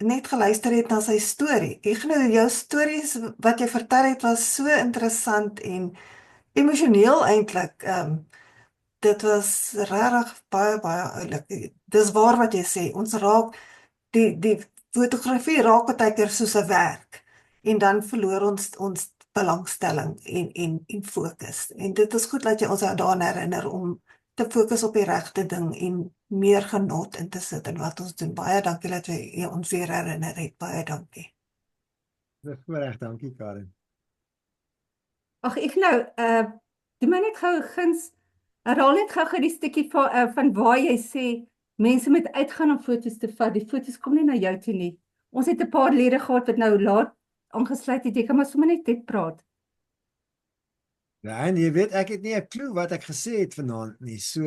net geluister het na sy storie. Ek glo jou stories wat jy vertel het was so interessant en emosioneel eintlik. Dit was regtig baie oulik. Dis waar wat jy sê. Ons raak die fotografie raak baie keer soos 'n werk en dan verloor ons belangstelling en fokus. En dit is goed dat jy ons daaraan herinner om te fokus op die regte ding en meer genot in te sit in wat ons doen. Baie dankie dat jy ons weer herinner het. Baie dankie. Dis reg, dankie Karen. Ag, ek nou, doen my net gou 'n guns. Herhaal net gou die stukkie van waar jy sê mense moet uitgaan om foto's te vat. Die foto's kom nie na jou toe nie. Ons het 'n paar lede gehad wat nou laat aangesluit het. Jy kan maar sommer net dit praat. Ja, en jy weet ek het nie 'n klou wat ek gesê het vanaand nie. So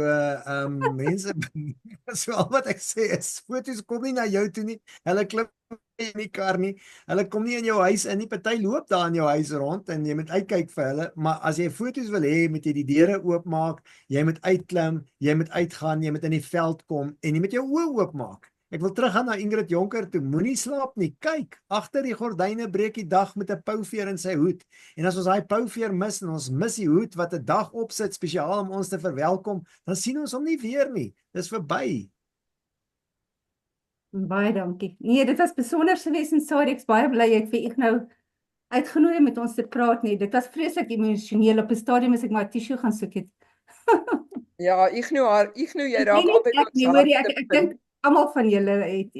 mense so al wat ek sê is foto's kom nie na jou toe nie. Hulle klim nie in die kar nie. Hulle kom nie in jou huis in nie. Party loop daar in jou huis rond en jy moet uitkyk vir hulle, maar as jy foto's wil hê, moet jy die deure oopmaak, jy moet uitklim, jy moet uitgaan, jy moet in die veld kom en jy moet jou oë oopmaak. Ek wil teruggaan na Ingrid Jonker toe. Moenie slaap nie. Kyk, agter die gordyne breek die dag met 'n pouveer in sy hoed. En as ons daai pouveer mis en ons mis die hoed wat 'n dag opsit spesiaal om ons te verwelkom, dan sien ons hom nie weer nie. Dis verby. Baie dankie. Nee, dit was besonder geweest en sorry, ek's baie bly jy het vir Ignou uitgenooi om met ons te praat nie. Dit was vreeslik emosioneel. Op 'n stadium as ek maar 'n tissue gaan soek het. Ja, Ignou, jy raak Nee, altyd ek nie, ons hoorie, hart ek te dink almal van julle het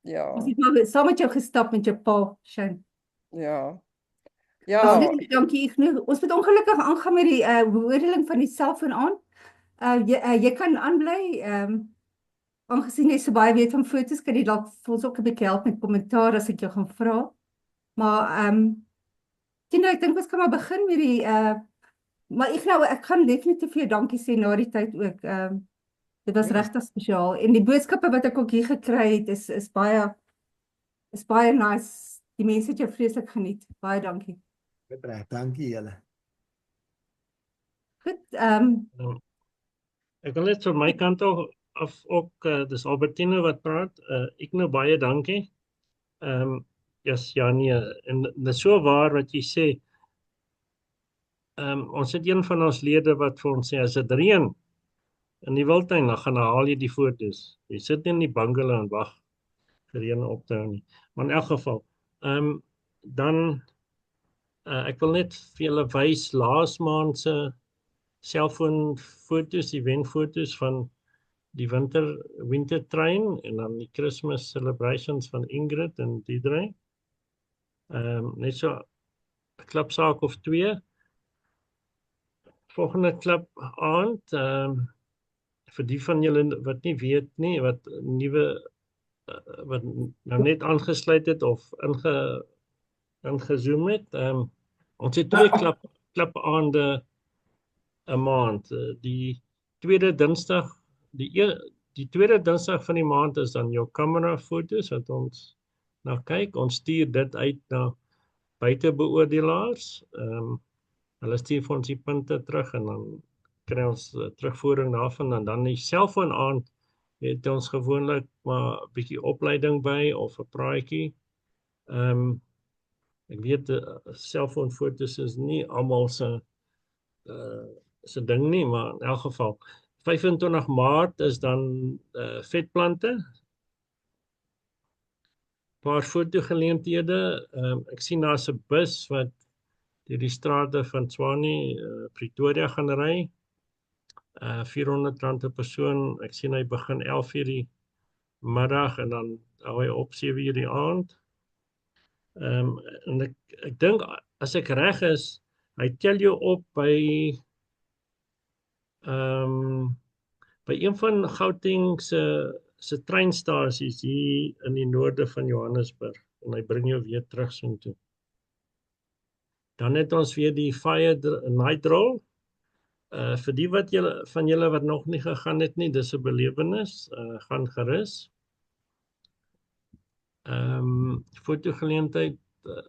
Ja, ons het maar saam met jou gestap met jou pa, Shane. ja. Baie dankie Ignou. Ons moet ongelukkig aangaan met die beoordeling van die selfoon aan. Jy kan aanbly, aangesien jy so baie weet van foto's, kan jy dalk vir ons ook 'n bietjie help met kommentaar as ek jou gaan vra. Maar Tina, ek dink ons kan maar begin met die maar ek gaan definitief vir jou dankie sê na die tyd ook. Dit was regtig spesiaal en die boodskappe wat ek ook hier gekry het is baie nice. Die mense het jou vreeslik geniet. Baie dankie. Reg, dankie julle. Goed, Ek wil net van my kant af ook, dis Albertine wat praat, ek nou baie dankie. Yes, ja nee, en dit is so waar wat jy sê. Ons het een van ons lede wat vir ons sê, as dit reën in die Wildtuin, dan gaan haal jy die foto's. Jy sit nie in die bungalow en wag vir reën op te hou nie. Maar in elk geval, dan ek wil net vir julle wys laas maand se selfoonfoto's, die wenfoto's van die winter train en dan die Christmas celebrations van Ingrid en Diedrey. Net so 'n klipsaak of twee. Volgende klip aand, vir die van julle wat nie weet nie, wat nuwe wat nou net aangesluit het of ingezoom het. Ons het twee klipaande 'n maand. Die tweede Dinsdag, die tweede Dinsdag van die maand is dan jou kamera foto's wat ons na kyk. Ons stuur dit uit na buitebeoordelaars. Hulle stuur vir ons die punte terug en dan kry ons terugvoering daarvan en dan die selfoon aand het ons gewoonlik maar 'n bietjie opleiding by of 'n praatjie. Ek weet selfoonfoto's is nie almal se ding nie, maar in elk geval 25 Maart is dan vetplante. Paar fotogeleenthede. Ek sien daar's 'n bus wat deur die strate van Tshwane, Pretoria gaan ry. R400 per persoon. Ek sien hy begin 11:00 die middag en dan hou hy op 7:00 die aand. En ek dink as ek reg is, hy tel jou op by een van Gauteng se treinstasies hier in die noorde van Johannesburg en hy bring jou weer terug soontoe. Dan het ons weer die night drill. Vir die van julle wat nog nie gegaan het nie, dis 'n belewenis, gaan gerus. Fotogeleentheid,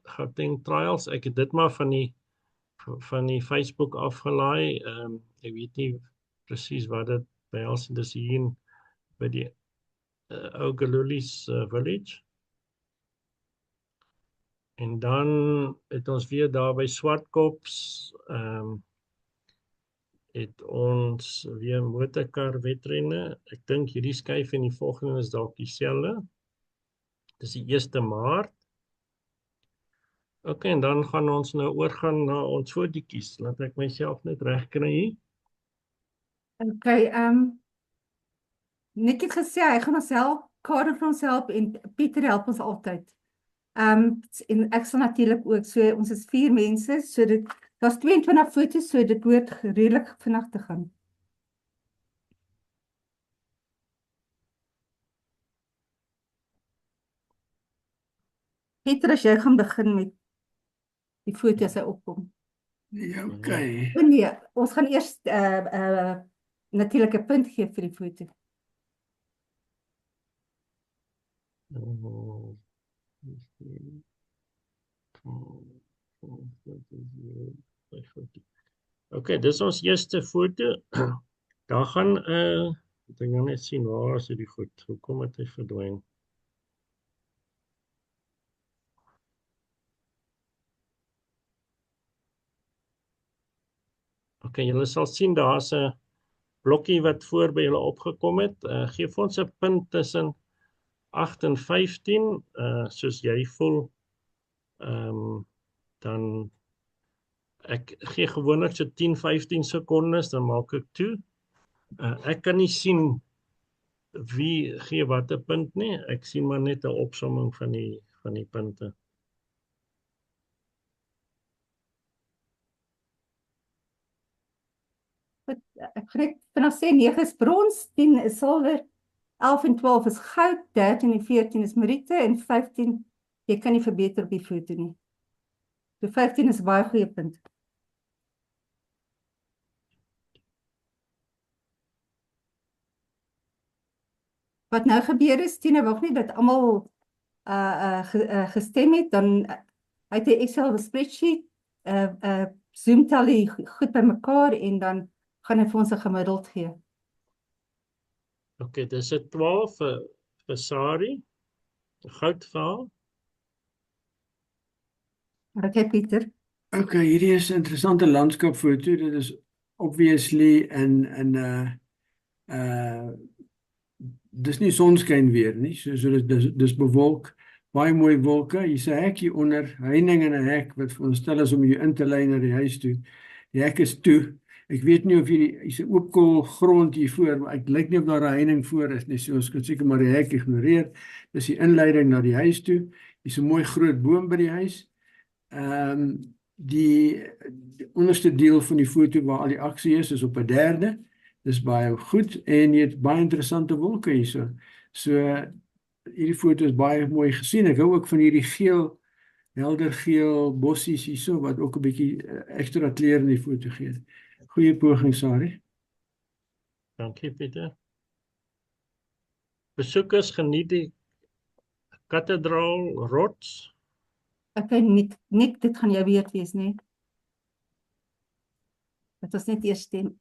Gauteng Trials, ek het dit maar van die Facebook afgelaai. Ek weet nie presies wat dit behels, dis hier by die ou Galulies village. En dan het ons weer daar by Swartkops, het ons weer motorkar wedrenne. Ek dink hierdie skyf en die volgende is dalk dieselfde. Dis die 1 Maart. Okay, en dan gaan ons nou oorgaan na ons fotootjies. Laat ek myself net reg kry hier. Okay, Nick het gesê hy gaan ons help, Karen van ons help en Pieter help ons altyd. En ek sal natuurlik ook, so ons is 4 mense, so daar's 22 foto's, so dit behoort redelik vinnig te gaan. Pieter, as jy gaan begin met die foto as hy opkom. Ja, okay. O nee, ons gaan eers natuurlik 'n punt gee vir die foto. Okay, dis ons eerste foto. Daar gaan ek kan nou net sien waar is die goed. Hoekom het hy verdwyn? Okay, julle sal sien daar's 'n blokkie wat voor by julle opgekom het. Gee vir ons 'n punt tussen 8 en 15, soos jy voel. Dan ek gee gewoonlik so 10-15 sekondes, dan maak ek toe. Ek kan nie sien wie gee wat 'n punt nie. Ek sien maar net 'n opsomming van die punte. Ek gaan net vinnig sê 9 is brons, 10 is silwer, 11 en 12 is goud, 13 en 14 is meriete en 15 jy kan nie verbeter op die foto nie. So 15 is 'n baie goeie punt. Wat nou gebeur is, Tina wou nie dat almal gestem het, dan uit die Excel spreadsheet zoom tel die goed bymekaar en dan gaan hy vir ons 'n gemiddeld gee. Okay, dis 'n 12 vir Sari, goudvaal. Okay, Pieter. Okay, hierdie is 'n interessante landskapfoto. Dit is obviously in dis nie sonskyn weer nie. So dis bewolk, baie mooi wolke. Hier's 'n hek hier onder, heining en 'n hek wat veronderstel is om jou in te lei na die huis toe. Die hek is toe. Ek weet nie of hier's 'n oopkoel grond hier voor, maar ek lyk nie of daar 'n heining voor is nie. So ons kan seker maar die hek ignoreer. Dis die inleiding na die huis toe. Hier's 'n mooi groot boom by die huis. Die onderste deel van die foto waar al die aksie is op 'n derde. Dis baie goed en jy het baie interessante wolke hierso. So hierdie foto is baie mooi gesien. Ek hou ook van hierdie geel, helder geel bossies hierso wat ook 'n bietjie ekstra kleur in die foto gee. Goeie poging, Sari. Dankie, Pieter. Besoekers geniet die kathedraal rots. Okay, Nick, dit gaan jou weer wees, nee. Dit was net eers stem.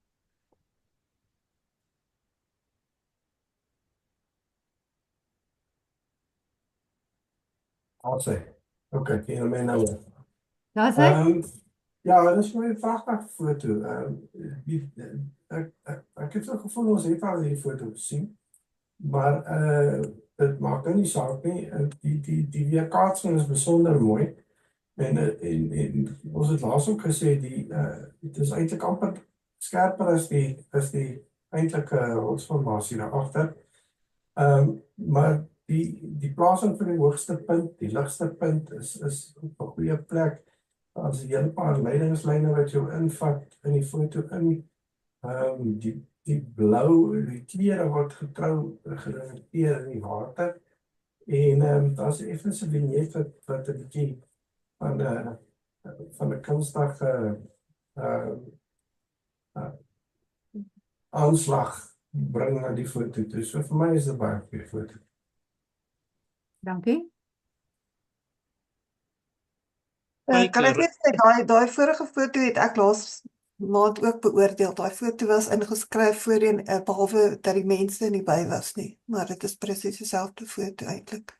Okay, hier my nou. Daar is hy. Ja, dit is my pragtige foto. Ek het so gevoel ons het al die foto gesien, maar dit maak nou nie saak nie. Die weerkaatsing is besonder mooi. En ons het laas ook gesê dit is eintlik amper skerper as die eintlike rotsformasie daar agter. Maar die plasing van die hoogste punt, die ligste punt is op 'n goeie plek. Daar's 'n hele paar leidingslyne wat jou invat in die foto in. Die blou, die kleure word gereflekteer in die water. En daar's effens 'n vignet wat 'n bietjie van 'n kunstige aanslag bring na die foto toe. So vir my is dit baie goeie foto. Dankie. Kan ek net sê, daai vorige foto het ek laas maand ook beoordeel. Daai foto was ingeskryf voorheen, behalwe dat die mense nie by was nie. Maar dit is presies dieselfde foto eintlik.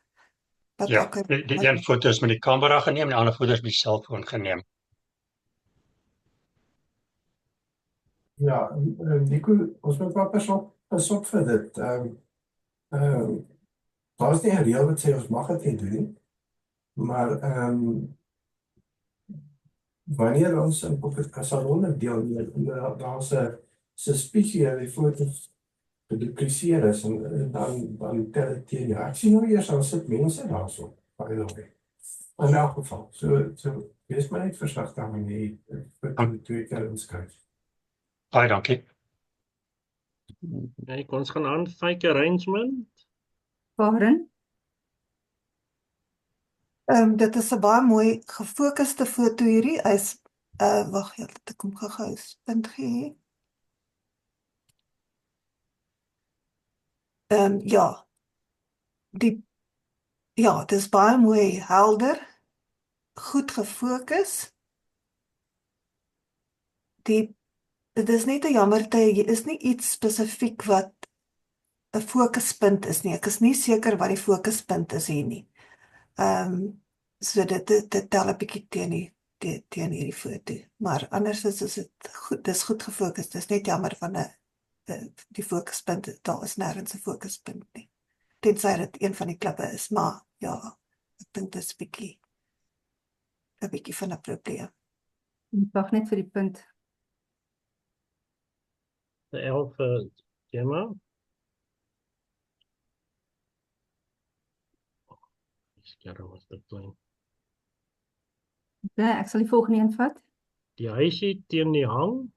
Ja, die een foto is met die kamera geneem, die ander foto is met die selfoon geneem. Ja, Nico, ons moet maar pas op vir dit. Daar is nie 'n reël wat sê ons mag dit nie doen nie. Maar wanneer ons op 'n salon deelneem, daar's 'n suspisie dat die foto's gedupliseer is en dan tel dit teen jou. Ek sien nou eers al sit mense daarso, by die way. In elk geval, so wees maar net versigtig wanneer jy foto twee keer inskryf. Baie dankie. Nee, ons gaan aan fake arrangement. Waarin? Dit is 'n baie mooi gefokusde foto hierdie. Hy's Wag, ja, laat ek hom gou-gou punt gee. Ja, dit is baie mooi helder, goed gefokus. Dit is net 'n jammerte, is nie iets spesifiek wat 'n fokuspunt is nie. Ek is nie seker wat die fokuspunt is hier nie. So dit tel 'n bietjie teen hierdie foto. Maar anders is dit goed, dis goed gefokus. Dis net jammer van die fokuspunt, daar is nêrens 'n fokuspunt nie. Tensy dit een van die klippe is, maar ja, ek dink dit is 'n bietjie van 'n probleem. Ek wag net vir die punt. De 11 Gemma. Die skerm was te klein. Ja, ek sal die volgende een vat. Die huisie teen die hang.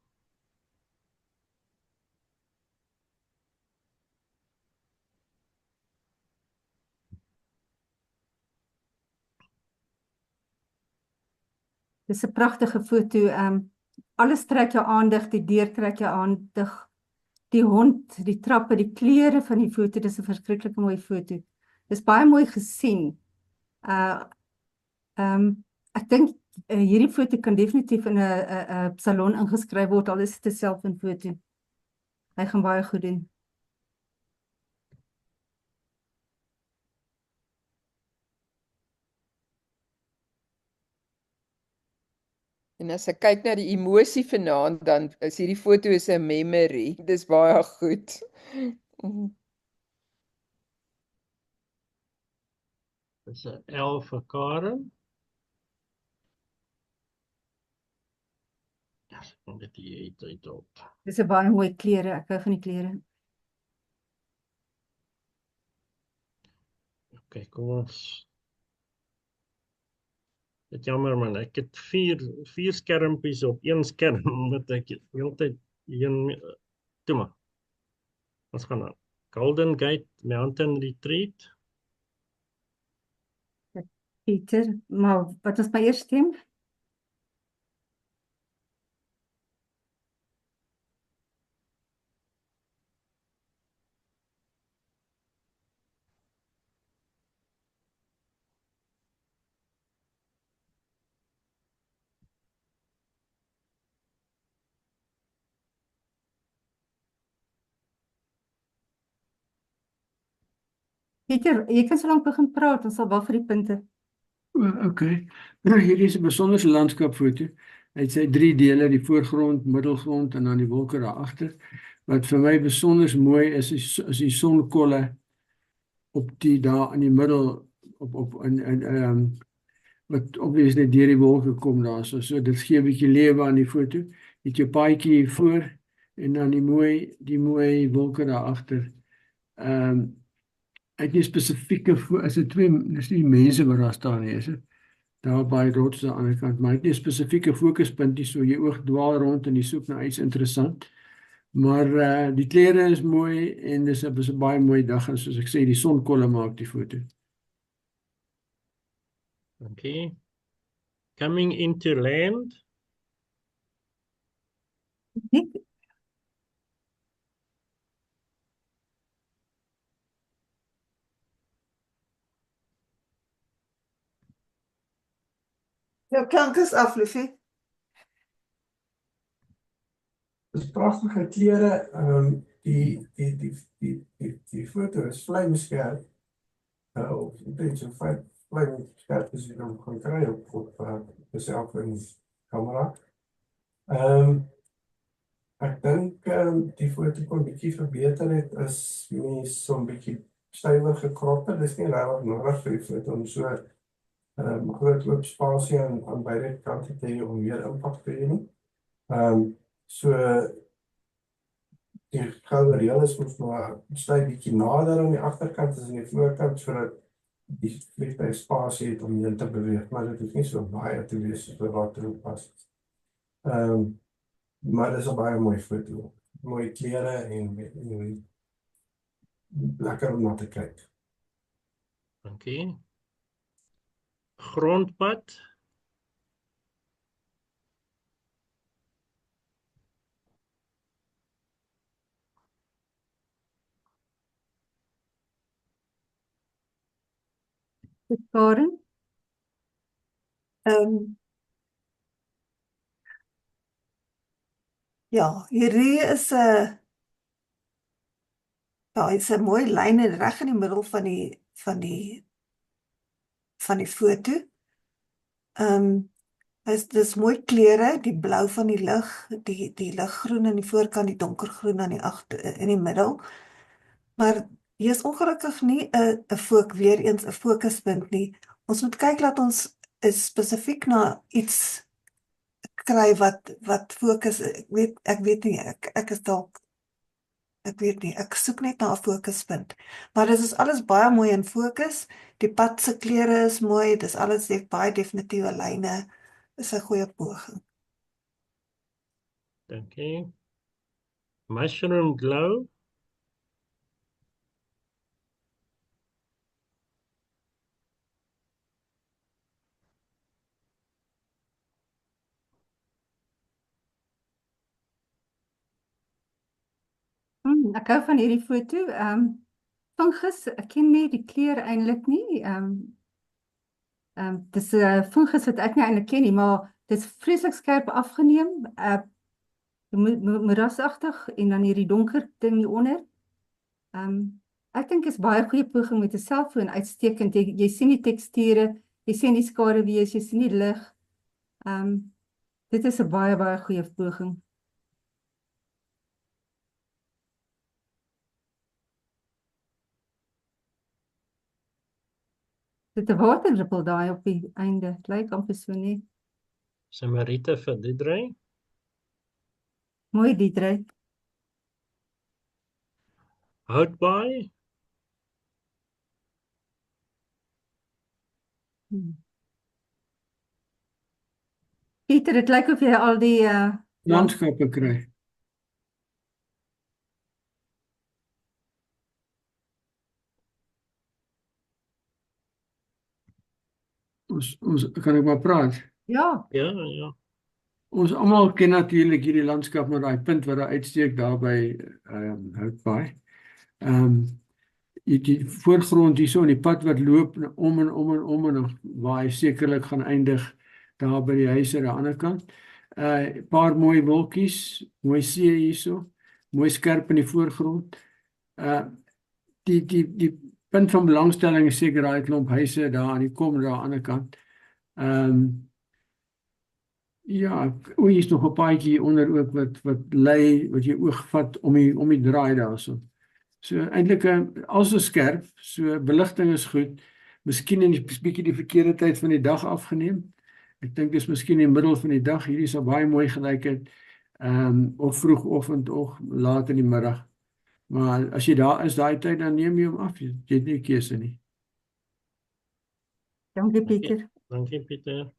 Dis 'n pragtige foto. Alles trek jou aandag, die deur trek jou aandag. Die hond, die trappe, die kleure van die foto, dis 'n verskriklike mooi foto. Dis baie mooi gesien. Ek dink hierdie foto kan definitief in 'n salon ingeskryf word, al is dit 'n selffoto. Hy gaan baie goed doen. En as ek kyk na die emosie vanaand, dan is hierdie foto 'n memory. Dis baie goed. Dis 'n 11 vir Karen. Ja, ek kom dit hier uit op. Dis 'n baie mooi kleure, ek hou van die kleure. Okay, kom ons. Dit jammer man, ek het vier skermpies op een skerm wat ek heeltyd toe maar. Ons gaan aan. Golden Gate Mountain Retreat. Pieter, maar wat was my eerste stem? Pieter, jy kan so lank begin praat, ons sal wag vir die punte. Okay. Hierdie is 'n besonderse landskapfoto. Hy het sy 3 dele, die voorgrond, middelgrond en dan die wolke daar agter. Wat vir my besonder mooi is die sonkolle op die daar in die middel wat obviously deur die wolke kom daar. So dit gee 'n bietjie lewe aan die foto. Jy het jou paadjie hier voor en dan die mooi wolke daar agter. Ek het nie spesifieke is dit dis nie mense wat daar staan nie, is dit? Daar by rots aan die ander kant, maar ek het nie spesifieke fokuspunt nie, so jy oog dwaal rond en jy soek na iets interessant. Maar die kleure is mooi en dis 'n baie mooi dag en soos ek sê, die sonkolle maak die foto. Okay. Coming into land. Jou klank is af, Liefie. Dis pragtige kleure. Die foto is vlamskerp. Of dit so vlamskerp as jy hom kan kry op 'n selfoonkamera. Ek dink die foto kon bietjie verbeter het as mens so 'n bietjie stywer gekrop het. Dis nie regtig nodig vir die foto om so groot oop spasie aan beide kante te hê om meer impak te hê nie. So die goue reël is ons maar 'n styf bietjie nader aan die agterkant as aan die voorkant sodat die vliegtuig spasie het om heen te beweeg, maar dit hoef nie so baie te wees as wat erop pas. Maar dis 'n baie mooi foto. Mooi kleure en lekker om na te kyk. Okay. Grondpad. Karen, Ja, hierdie is 'n ja, is 'n mooi lyn en reg in die middel van die foto. Dis mooi kleure, die blou van die lig, die liggroen aan die voorkant, die donkergroen aan die in die middel. Maar hier is ongelukkig nie 'n weer eens 'n fokuspunt nie. Ons moet kyk dat ons spesifiek na iets kry wat fokus. Ek weet nie, ek is dalk ek weet nie, ek soek net na 'n fokuspunt. Maar dit is alles baie mooi in fokus. Die pad se kleure is mooi, dis alles baie definitiewe lyne. Is 'n goeie poging. Dankie. Mushroom glow. Ek hou van hierdie foto. Fungus, ek ken nie die kleur eintlik nie. Dis 'n fungus wat ek nie eintlik ken nie, maar dit is vreeslik skerp afgeneem. Moerasagtig en dan hierdie donker ding hieronder. Ek dink is baie goeie poging met 'n selfoon uitstekend. Jy sien die teksture, jy sien die skaduwees, jy sien die lig. Dit is 'n baie goeie poging. Dit 'n waterdruppel daai op die einde. Dit lyk amper so nie. Samarite vir Diedrey. Mooi Diedrey. Houtbaai. Pieter, dit lyk of jy al die Landskappe kry. Ons kan ek maar praat? Ja. Ja. Ons almal ken natuurlik hierdie landskap met daai punt wat daar uitsteek daar by Houtbaai. Die voorgrond hierso in die pad wat loop om en waar hy sekerlik gaan eindig daar by die huis aan die ander kant. Paar mooi wolkies, mooi see hierso, mooi skerp in die voorgrond. Die punt van belangstelling is seker daai klomp huise daar aan die kom daar aan die ander kant. Ja, hier is nog 'n paadjie onder ook wat lei wat jy oog vat om die draai daarso. So eintlik also skerp, so beligting is goed. Miskien in 'n bietjie die verkeerde tyd van die dag afgeneem. Ek dink dis miskien in die middel van die dag. Hierdie sal baie mooi gelyk het. Of vroegoggend of laat in die middag. Maar as jy daar is daai tyd dan neem jy hom af. Jy het nie 'n keuse nie. Dankie Pieter. Dankie Pieter.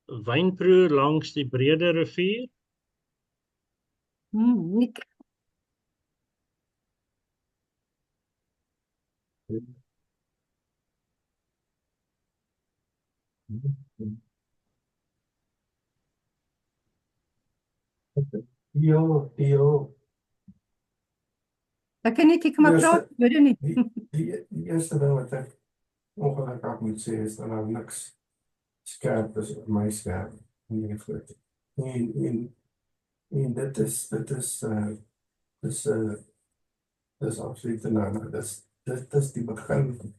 Wynproe langs die Brede Rivier. Nik. Theo. Ek kan net maar praat, weet jy nie. Die eerste ding wat ek ongelukkig moet sê is dat daar niks skerp is op my skerm in hierdie foto. En dit is absoluut dit is die begin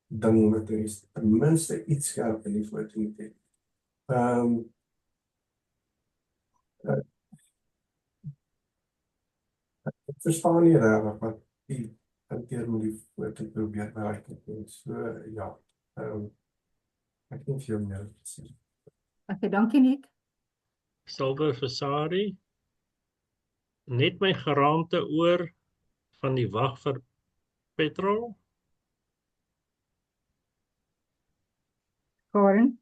ding wat is ten minste iets skerp in die foto moet hê. Ek verstaan nie regtig wat die hanteer met die foto probeer bereik het. So ja, ek dink jy meer sê. Okay, dankie Nick. Silver Fasari. Net my geraamte oor van die wag vir petrol. Karen.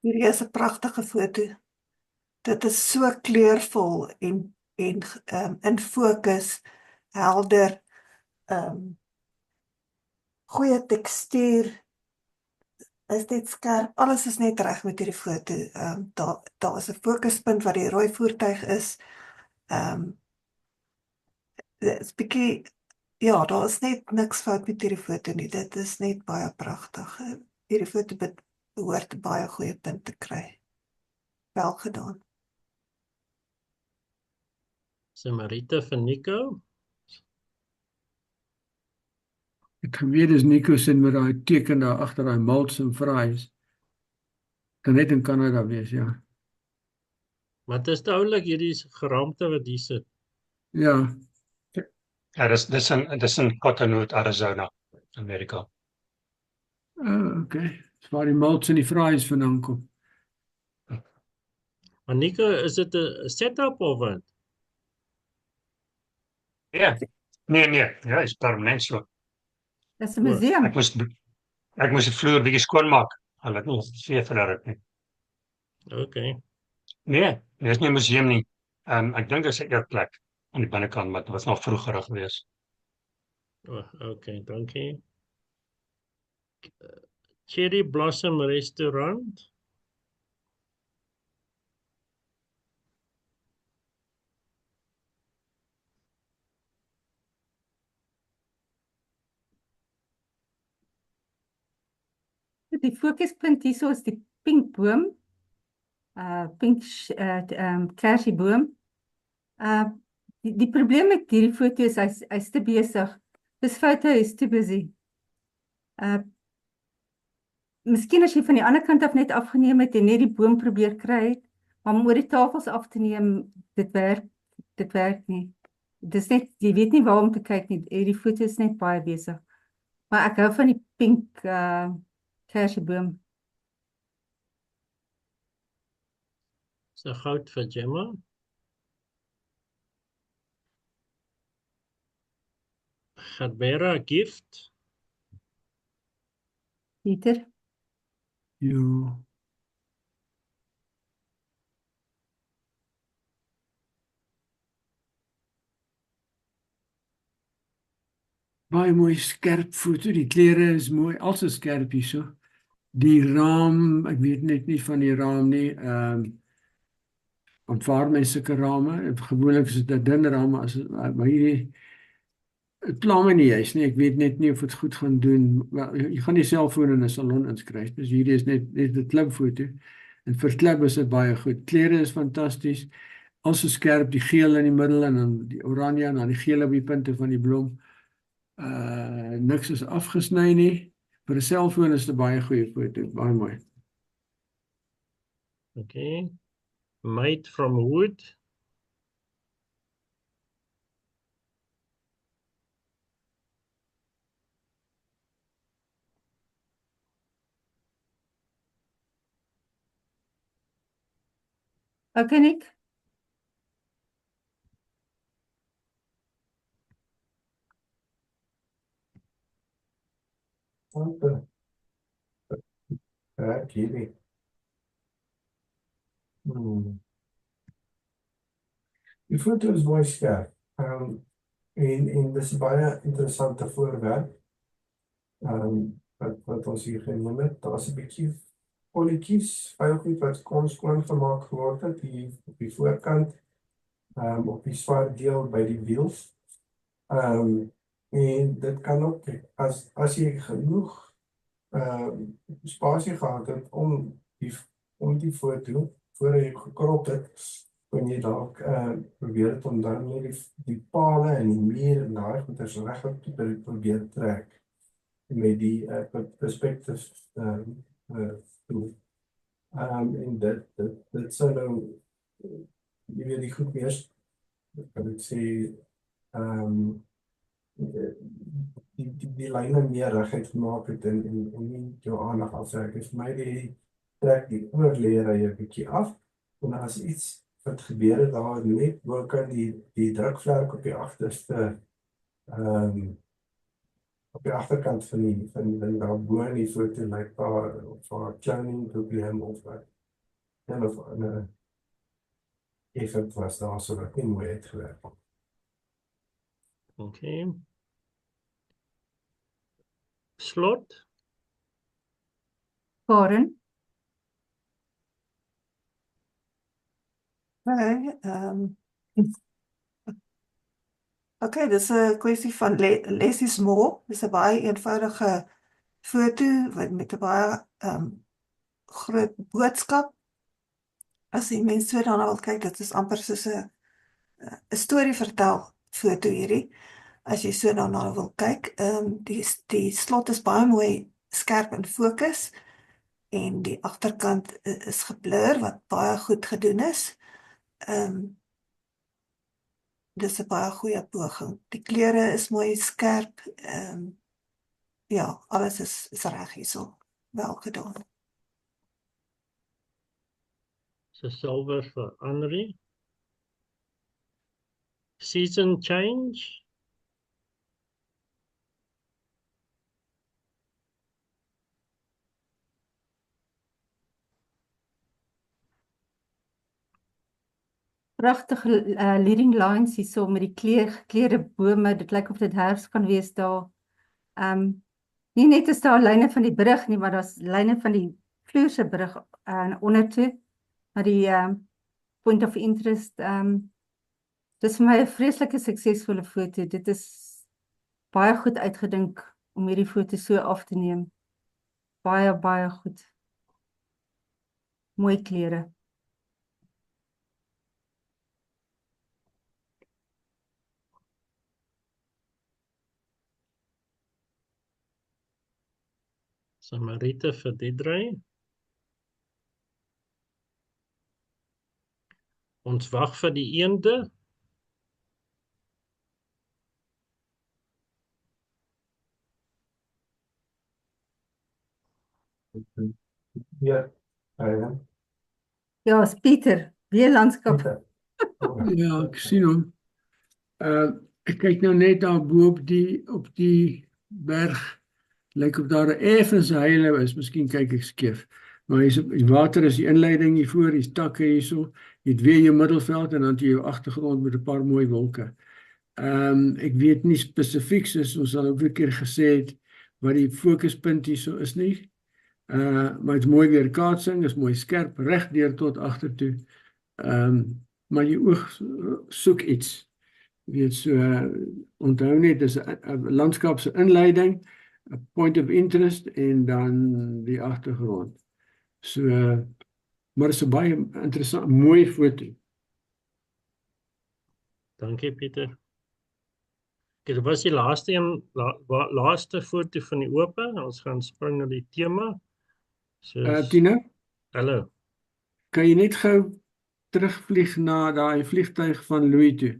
Hierdie is 'n pragtige foto. Dit is so kleurvol en in fokus, helder, goeie tekstuur. Is net skerp, alles is net reg met hierdie foto. Daar is 'n fokuspunt wat die rooi voertuig is. Dit is bietjie Ja, daar is net niks fout met hierdie foto nie. Dit is net baie pragtig. Hierdie foto behoort 'n baie goeie punt te kry. Wel gedaan. Samarita vir Nico. Ek geweet dis Nico se met daai teken daar agter daai malts en fries. Kan net in Kanada wees, ja. Wat is dit oulik hierdie geraamte wat hier sit? Ja, Ja, dis in Cottonwood, Arizona, Amerika. Okay. Dis waar die malts en die fries vandaan kom. Maar Nico, is dit 'n setup of wat? Ja. Nee, ja, is permanent so. Dis 'n museum. Ek moes die vloer bietjie skoonmaak. Hulle het nie gevee vir dit nie. Okay. Nee, dis nie 'n museum nie. Ek dink dit is 'n eetplek aan die binnekant, maar dit was nog vroegerig geweest. Okay, dankie. Cherry Blossom Restaurant. Die fokuspunt hierso is die pinkboom. Kersieboom. Die probleem met hierdie foto is hy's te besig. Dis foto is te busy. Miskien as jy van die ander kant af net afgeneem het en net die boom probeer kry het, maar om oor die tafels af te neem, dit werk nie. Dis net, jy weet nie waar om te kyk nie. Hierdie foto is net baie besig. Maar ek hou van die pink kersieboom. So goud vir Gemma. Gerbera gift. Pieter. Ja. Baie mooi skerp foto. Die kleure is mooi. Alles is skerp hierso. Die raam, ek weet net nie van die raam nie. Ontvaar mense sulke rame. Gewoonlik is dit 'n dun raam, maar hierdie het pla my nie juis nie. Ek weet net nie of dit goed gaan doen. Maar jy gaan die selfoon in 'n salon inskryf. Dus hierdie is net 'n klipfoto. En vir klip is dit baie goed. Kleure is fantasties. Alles is skerp, die geel in die middel en dan die oranje en dan die geel op die punte van die blom. Niks is afgesny nie. Vir 'n selfoon is dit 'n baie goeie foto. Baie mooi. Okay. Made from wood. Okay, Nick. Ek hierdie. Die foto is baie skerp. En dis baie interessante voorwerp. Wat ons hier geneem het. Daar's 'n bietjie kolletjies, vuilgoed wat skoon gemaak geword het hier op die voorkant. Op die swart deel by die wiels. En dit kan ook as jy genoeg spasie gehad het om die foto voor jy gekrop het, kon jy dalk probeer het om dan net die pale en die muur en daai goeders regop te probeer trek met die perspective tool. En dit sou nou jy weet die goed wees, kan ek sê die lyne meer reguit gemaak het en nie jou aandag aftrek. Vir my trek die oorleer 'n bietjie af en as iets wat gebeur het daar net bokant die drukvlek op die agterste op die agterkant van daar bo in die foto lyk daar of 'n cloning probleem of wat. En of 'n effek was daar so dat nie mooi uitgewerk het. Okay. Slot. Karen. Okay, dis 'n kwessie van less is more. Dis 'n baie eenvoudige foto met 'n baie groot boodskap. As jy mense so daarna wil kyk, dit is amper soos 'n storie vertel foto hierdie. As jy so daarna wil kyk, die slot is baie mooi skerp in fokus en die agterkant is geblur wat baie goed gedoen is. Dis 'n baie goeie poging. Die kleure is mooi skerp. Ja, alles is reg hierso. Wel gedoen. So silver vir Henri. Season change. Pragtige leading lines hierso met die gekleurde bome. Dit lyk of dit herfs kan wees daar. Nie net is daar lyne van die brug nie, maar daar's lyne van die Vloerse brug ondertoe. Maar die point of interest, dis vir my 'n vreeslike suksesvolle foto. Dit is baie goed uitgedink om hierdie foto so af te neem. Baie, baie goed. Mooi kleure. Samarite vir die drie. Ons wag vir die eende. Ja, Ja, is Pieter, weer landskap. Pieter. Ja, ek sien hom. Ek kyk nou net daar bo op die berg. Lyk of daar 'n effens heile is. Miskien kyk ek skeef. Maar die water is die inleiding hiervoor, die takke hierso. Jy het weer jou middelveld en dan jy jou agtergrond met 'n paar mooi wolke. Ek weet nie spesifiek soos ons al 'n keer gesê het wat die fokuspunt hierso is nie. Maar dit is mooi weerkaatsing, is mooi skerp regdeur tot agtertoe. Maar jy oog soek iets. Jy weet so onthou net dis 'n landskapse inleiding, 'n point of interest en dan die agtergrond. So maar dit is 'n baie interessant mooi foto. Dankie Pieter. Dit was die laaste een, laaste foto van die ope. Ons gaan spring na die tema. So Tina, hallo. kan jy net gou terugvlieg na daai vliegtuig van Louis toe?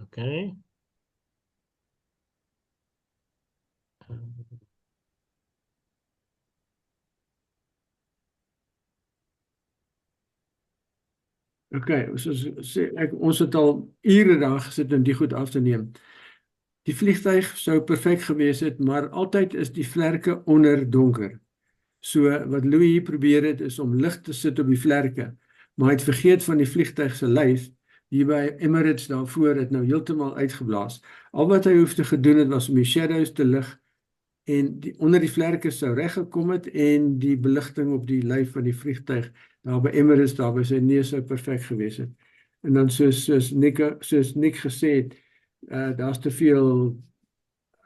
Okay. Okay, soos sê ons het al ure daar gesit om die goed af te neem. Die vliegtuig sou perfek gewees het, maar altyd is die vlerke onder donker. So wat Louis hier probeer het is om lig te sit op die vlerke, maar hy het vergeet van die vliegtuig se lyf. Hier by Emirates daarvoor het nou heeltemal uitgeblaas. Al wat hy hoef te gedoen het was om die shadows te lig en onder die vlerke sou reg gekom het en die beligting op die lyf van die vliegtuig daar by Emirates daar by sy neus sou perfek gewees het. En dan soos Nick gesê het, daar's te veel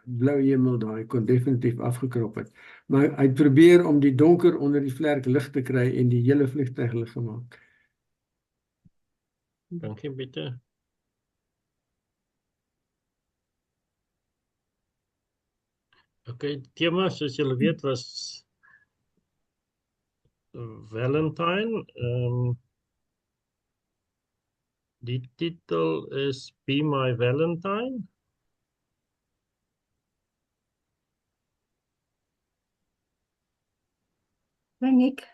blou hemel daar, hy kon definitief afgekrop het. Maar hy het probeer om die donker onder die vlerk lig te kry en die hele vliegtuig lig gemaak. Dankie Pieter. Okay, die tema soos julle weet was Valentine. Die titel is Be My Valentine. Nick.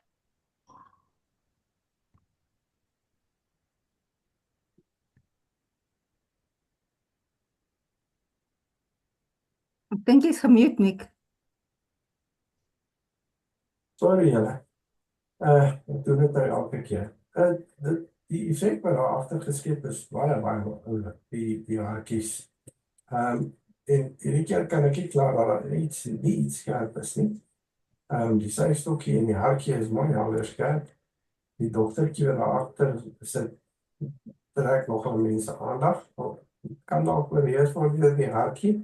Ek dink jy's gemute, Nick. Sorry julle. Ek doen dit nou elke keer. Die effek wat daar agter geskep is baie oulik, die haartjies. En hierdie keer kan ek nie klaar dat daar nie iets skerp is nie. Die syfstokkie en die hartjie is mooi helder skerp. Die dogtertjie wat daar agter sit, trek nogal mense aandag. Kan dalk oorheers word deur die hartjie,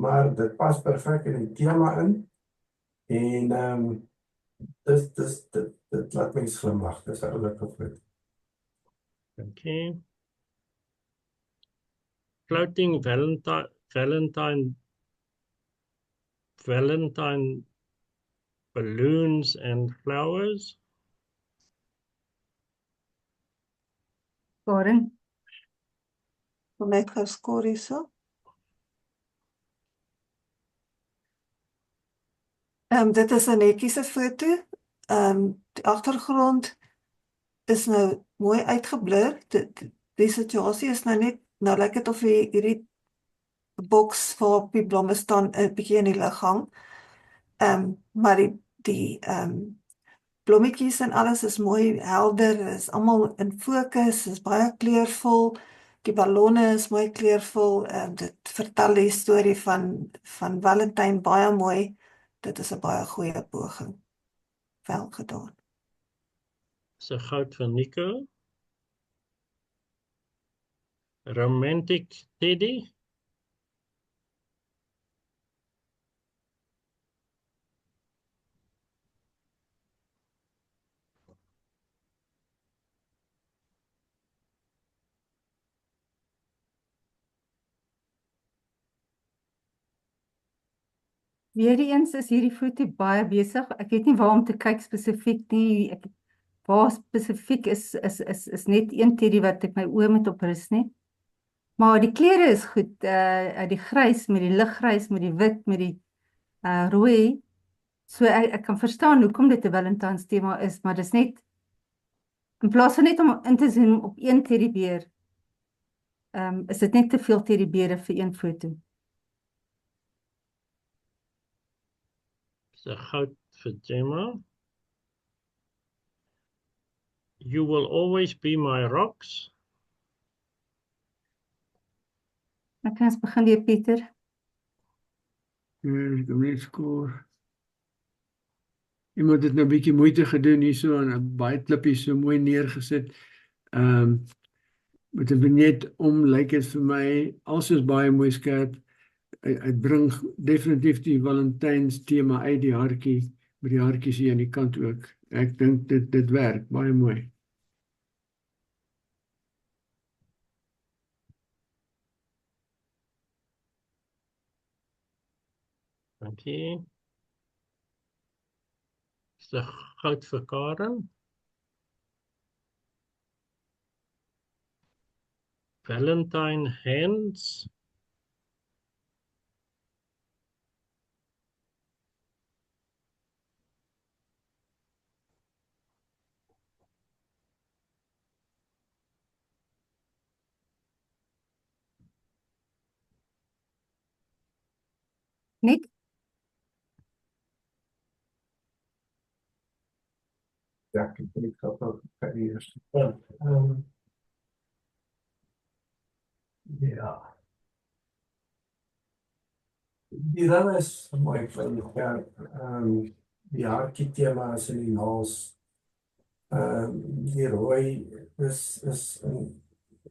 maar dit pas perfek in die tema in. En dit laat mense glimlag. Dis 'n oulike foto. Okay. Floating Valentine balloons and flowers. Karen, Wil net gou skoor hierso. Dit is 'n netjiese foto. Die agtergrond is nou mooi uitgeblur. Die situasie is nou net, nou lyk dit of hierdie boks waarop die blomme staan 'n bietjie in die lug hang. Maar die blommetjies en alles is mooi helder, is almal in fokus, is baie kleurvol. Die ballonne is mooi kleurvol. Dit vertel die storie van Valentine baie mooi. Dit is 'n baie goeie poging. Wel gedaan. So goud van Nico. Romantic Teddy. Weereens is hierdie foto baie besig. Ek weet nie waar om te kyk spesifiek nie. Waar spesifiek is net een teddy wat ek my oë met op rus nie. Maar die kleure is goed. Die grys met die liggrys, met die wit, met die rooi. So ek kan verstaan hoekom dit 'n Valentine's tema is, maar dis net in plaas van net om in te zoom op een teddybeer, is dit net te veel teddybeere vir een foto. So goud vir Gemma. You will always be my rocks. Ek kan ons begin deur Pieter. Ek kom net skoor. Iemand het nou 'n bietjie moeite gedoen hierso en baie klippies so mooi neergesit. Met 'n vignet lyk dit vir my alsoos baie mooi skerp. Hy bring definitief die Valentijns tema uit die hartjie, met die hartjies hier aan die kant ook. Ek dink dit werk baie mooi. Dankie. So goud vir Karen. Valentine hands. Nick, Ja, ek het ook kyk eers. Ja. Die ram is mooi van die kerk. Die hartjie tema is in die naels. Die rooi is in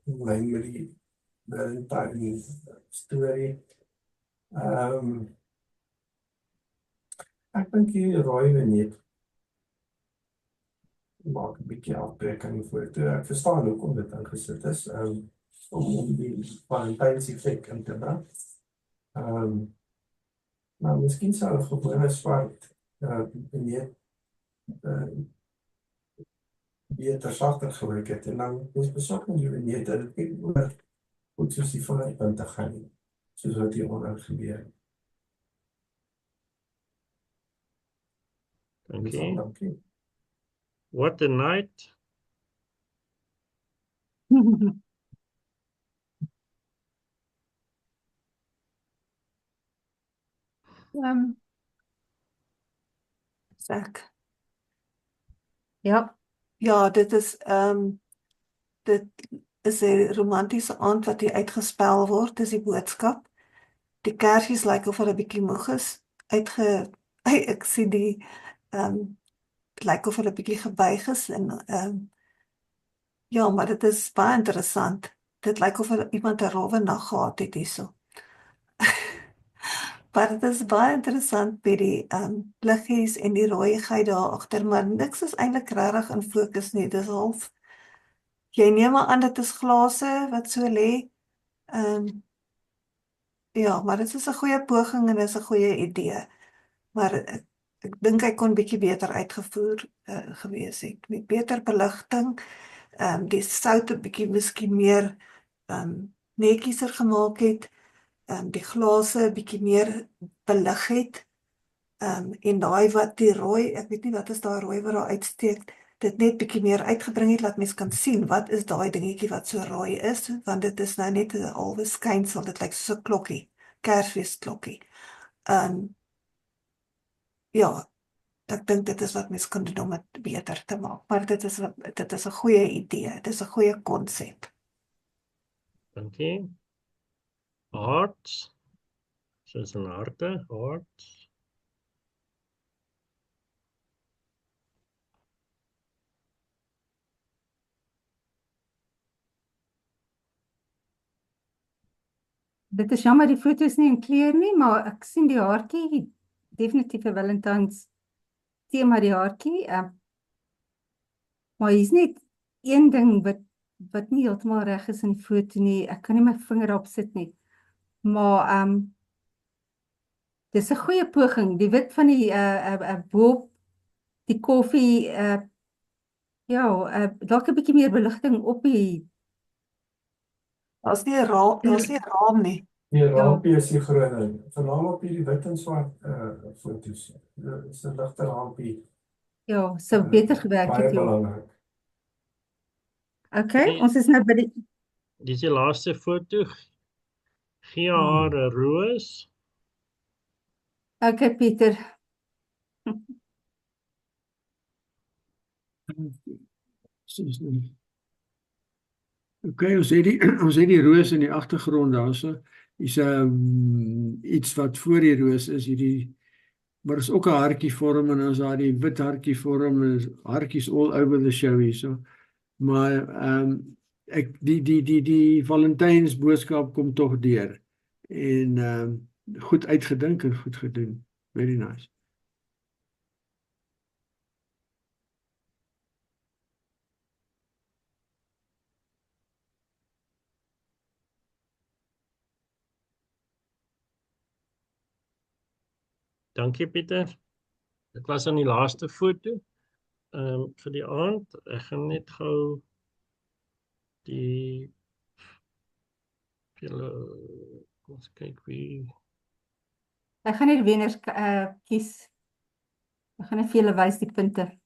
lyn met die Valentine storie. Ek dink die rooi vignet maak 'n bietjie afbreek aan die foto. Ek verstaan hoekom dit ingesit is, om die Valentijns effek in te bring. Maar miskien sou 'n gewone swart vignet beter sagter gebruik het, en dan is besorg met die vignet dat dit nie oor goed soos die voorpunte gaan nie, soos wat hier onder gebeur. Dankie. Dankie. What a night. Sak. ja, Ja, dit is 'n romantiese aand wat hier uitgespel word, dis die boodskap. Die kersies lyk of hulle 'n bietjie moeg is. Ek sien die dit lyk of hulle 'n bietjie gebuig is en Ja, maar dit is baie interessant. Dit lyk of iemand 'n rowwe nag gehad het hierso. Maar dit is baie interessant by die liggies en die rooiigheid daar agter, maar niks is eintlik regtig in fokus nie. Dis half jy neem maar aan dit is glase wat so lê. Ja, maar dit is 'n goeie poging en dis 'n goeie idee. Maar ek dink hy kon bietjie beter uitgevoer gewees het met beter beligting. Die sout 'n bietjie miskien meer netjieser gemaak het. Die glase 'n bietjie meer belig het. En daai wat die rooi, ek weet nie wat is daai rooi wat daar uitsteek, dit net bietjie meer uitgebring het, laat mens kan sien wat is daai dingetjie wat so rooi is, want dit is nou net 'n halwe skynsel, dit lyk soos 'n klokkie, Kersfeesklokkie. Ja, ek dink dit is wat mens kan doen om dit beter te maak, maar dit is 'n goeie idee, dit is 'n goeie konsep. Dankie. Hearts. Soos 'n harte, hearts. Dit is jammer die foto's nie in kleur nie, maar ek sien die haartjie, definitief 'n Valentine's tema die haartjie. Maar hier's net een ding wat nie heeltemal reg is in die foto nie. Ek kan nie my vinger daarop sit nie. Maar dis 'n goeie poging. Die wit van die bo die koffie dalk 'n bietjie meer beligting op die Daar's nie 'n raam nie. Die raampie is die groen. Veral op hierdie wit en swart foto's. Dis 'n ligte raampie. Ja, sou beter gewerk Baie het. belangrik. Okay, ons is nou by die Dis die laaste foto. Gee haar 'n roos. Okay, Pieter. Okay, ons het die roos in die agtergrond daarso. Hier's iets wat voor die roos is, maar is ook 'n hartjie vorm en as daar die wit hartjie vorm is hartjies all over the show hierso. Maar die Valentyns boodskap kom tog deur. En goed uitgedink en goed gedoen. Very nice. Dankie Pieter. Dit was dan die laaste foto vir die aand. Ek gaan net gou die ons kyk wie. Ek gaan net die wenners kies. Ek gaan net vir julle wys die punte.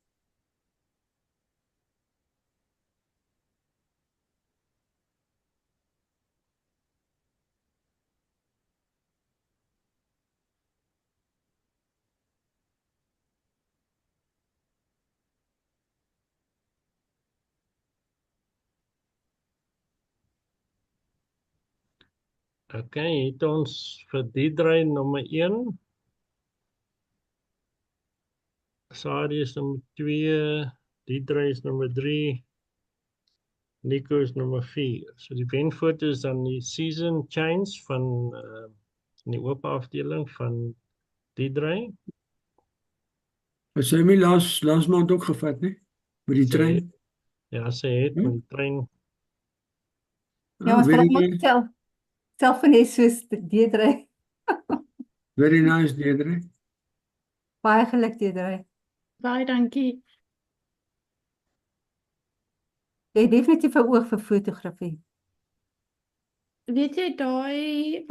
Okay, het ons vir Diedrey nommer 1. Sari is nommer 2, Diedrey is nommer 3, Nico is nommer 4. So die wenfoto is dan die season change van die oop afdeling van Diedrey. Wat sy my laas maand ook gevat, nie? Met die trein. Ja, sy het met die trein. Ja, ons wil ook self van die soos Diedrey. Very nice, Diedrey. Baie geluk, Diedrey. Baie dankie. Jy het definitief 'n oog vir fotografie. Weet jy daai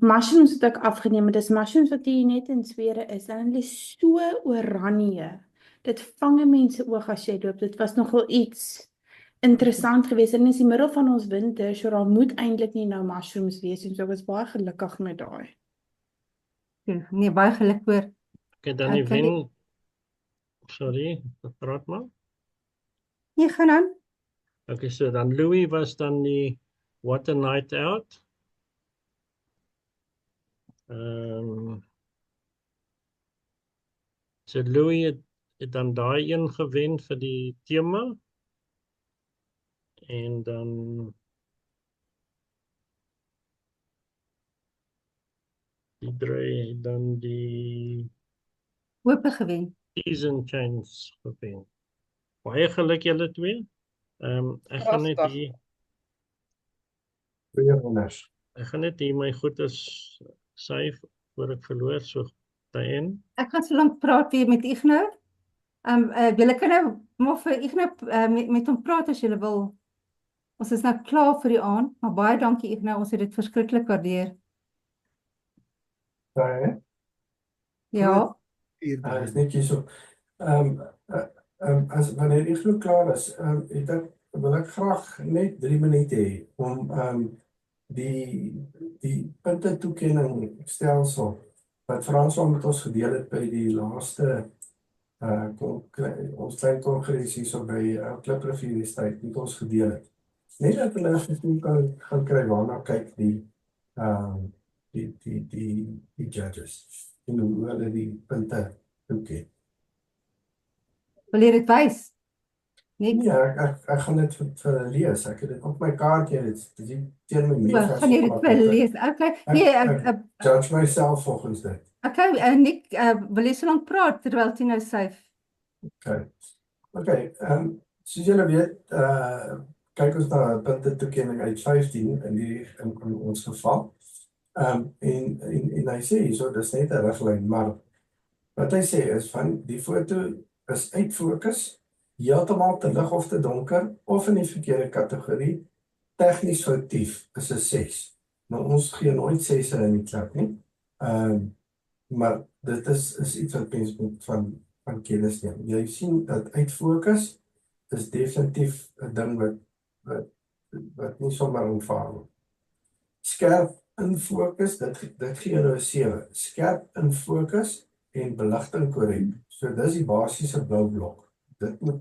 mushrooms wat ek afgeneem het, dis mushrooms wat hier net in Swede is en hulle is so oranje. Dit vang mense oog as jy loop. Dit was nogal iets interessant geweest en is die middel van ons winter, so daar moet eintlik nie nou mushrooms wees nie. So ek was baie gelukkig met daai. Nee, baie geluk hoor. Okay, dan die wen. Sorry, praat maar. Nee, gaan aan. Okay, so dan Louis was dan die What a Night Out. So Louis het dan daai een gewen vir die tema. En dan die drie, dan die Hoope gewen. season change gewen. Baie geluk julle twee. Ek gaan net Pragtig. hier, Goeie wonders. ek gaan net hier my goeders syf voor ek verloor so daarin. Ek gaan so lank praat weer met Ignou. Julle kan nou maar vir Ignou met hom praat as julle wil. Ons is nou klaar vir die aand, maar baie dankie Ignou, ons het dit verskriklik waardeer. Baie. Ja, Is netjies op. As wanneer ek nou klaar is, wil ek graag net 3 minute hê om die punte toekenning stelsel wat François met ons gedeel het by die laaste ons klein kongres hier so by Kliprivier Universiteit met ons gedeel het. Net dat hulle gevoel kan gaan kry waarna kyk die judges en hoe hulle die punte toeken. wil jy dit wys? Nee, Ja, ek gaan dit vir hulle lees. Ek het dit op my kaartjie, dit is teen my meegas. gaan jy dit vir hulle lees? Okay, nee, Ek judge myself volgens dit. okay, Nick, wil jy so lank praat terwyl jy nou syf? Okay, soos julle weet, kyk ons na punte toekenning uit 15 in ons geval. En hy sê hierso, dis net 'n riglyn, maar wat hy sê is van die foto is uit fokus, heeltemal te lig of te donker, of in die verkeerde kategorie, tegnies foutief is 'n 6. Nou ons gee nooit 6 in die klap nie. Maar dit is iets wat mense moet van kennis neem. Jy sien dat uit fokus is definitief 'n ding wat nie sommer aanvaar word. Skerp in fokus, dit gee jou 'n 7. Skerp in fokus en beligting korrek. So dis die basiese blou blok. Dit moet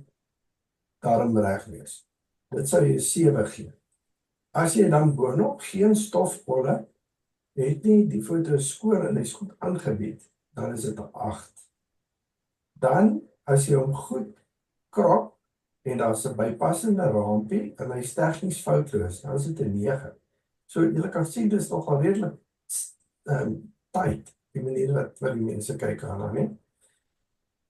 daarom reg wees. Dit sou jy 'n 7 gee. As jy dan boonop geen stofbolle het nie, die foto is skoon en hy's goed aangebied, dan is dit 'n 8. Dan as jy hom goed krop en daar's 'n bypassende raampie en hy's tegnies foutloos, dan is dit 'n 9. So jy kan sien dis nogal redelik tight, die manier wat die mense kyk aan, nie?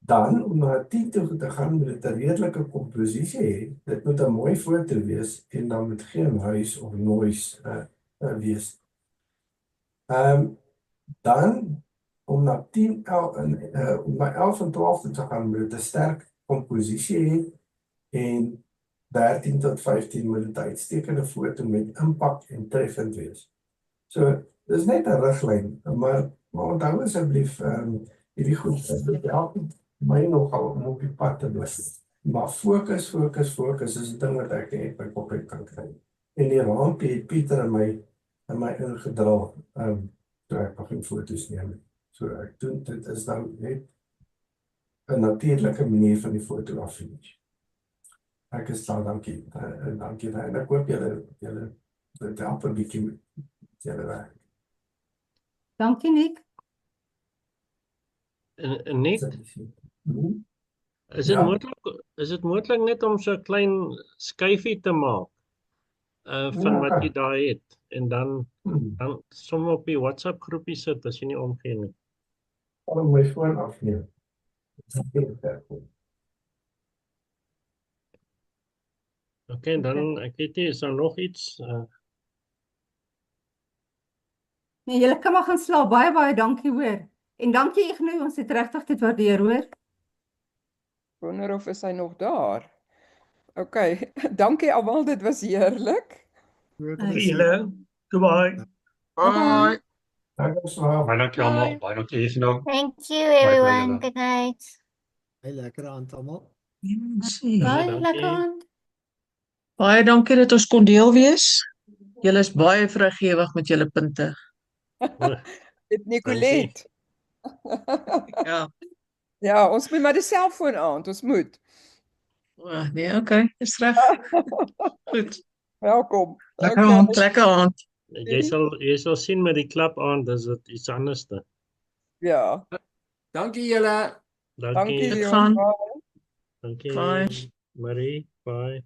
Dan, om na 10 toe te gaan, moet dit 'n redelike komposisie hê. Dit moet 'n mooi foto wees en dan moet geen huis of noise wees. Dan, om na 10, om na 11 en 12 toe te gaan, moet dit 'n sterk komposisie hê en 13 tot 15 moet dit 'n uitstekende foto met impak en treffend wees. So, dis net 'n riglyn, maar onthou asseblief, hierdie goed, dit help my nogal om op die pad te bly. Maar fokus is 'n ding wat ek net by kop uit kan kry. En die raampie het Pieter in my ingedra, toe ek begin foto's neem. So ek doen, dit is nou net 'n natuurlike manier van die foto affinish. Ek is klaar, dankie. En dankie, en ek hoop julle dit help 'n bietjie met julle werk. Dankie Nick. En net, is dit moontlik net om so 'n klein skyfie te maak van wat jy daar het en dan sommer op die WhatsApp groepie sit as jy nie omgee nie. Om my foon afneem. Okay, dan ek weet nie, is daar nog iets? Nee, julle kan maar gaan slaap. Baie dankie hoor. En dankie Ignou, ons het regtig dit waardeer hoor. Wonder of is hy nog daar? Okay, dankie almal, dit was heerlik. Julle, goodbye. Bye. Baie dankie almal, baie dankie Ignou. Thank you, everyone. Good night. Hey, lekker aand almal. Bye, lekker aand. Baie dankie dat ons kon deel wees. Julle is baie vrygewig met julle punte. Dit Nicolet. Ja. Ja, ons moet maar die selfoon aan, ons moet. Nee, okay, is reg. Goed. Welkom. Lekker aand, lekker aand. Jy sal sien met die klap aan, dis dit iets anderste. Ja. Dankie julle. Dankie. Dankie. Dankie. Marie, bye.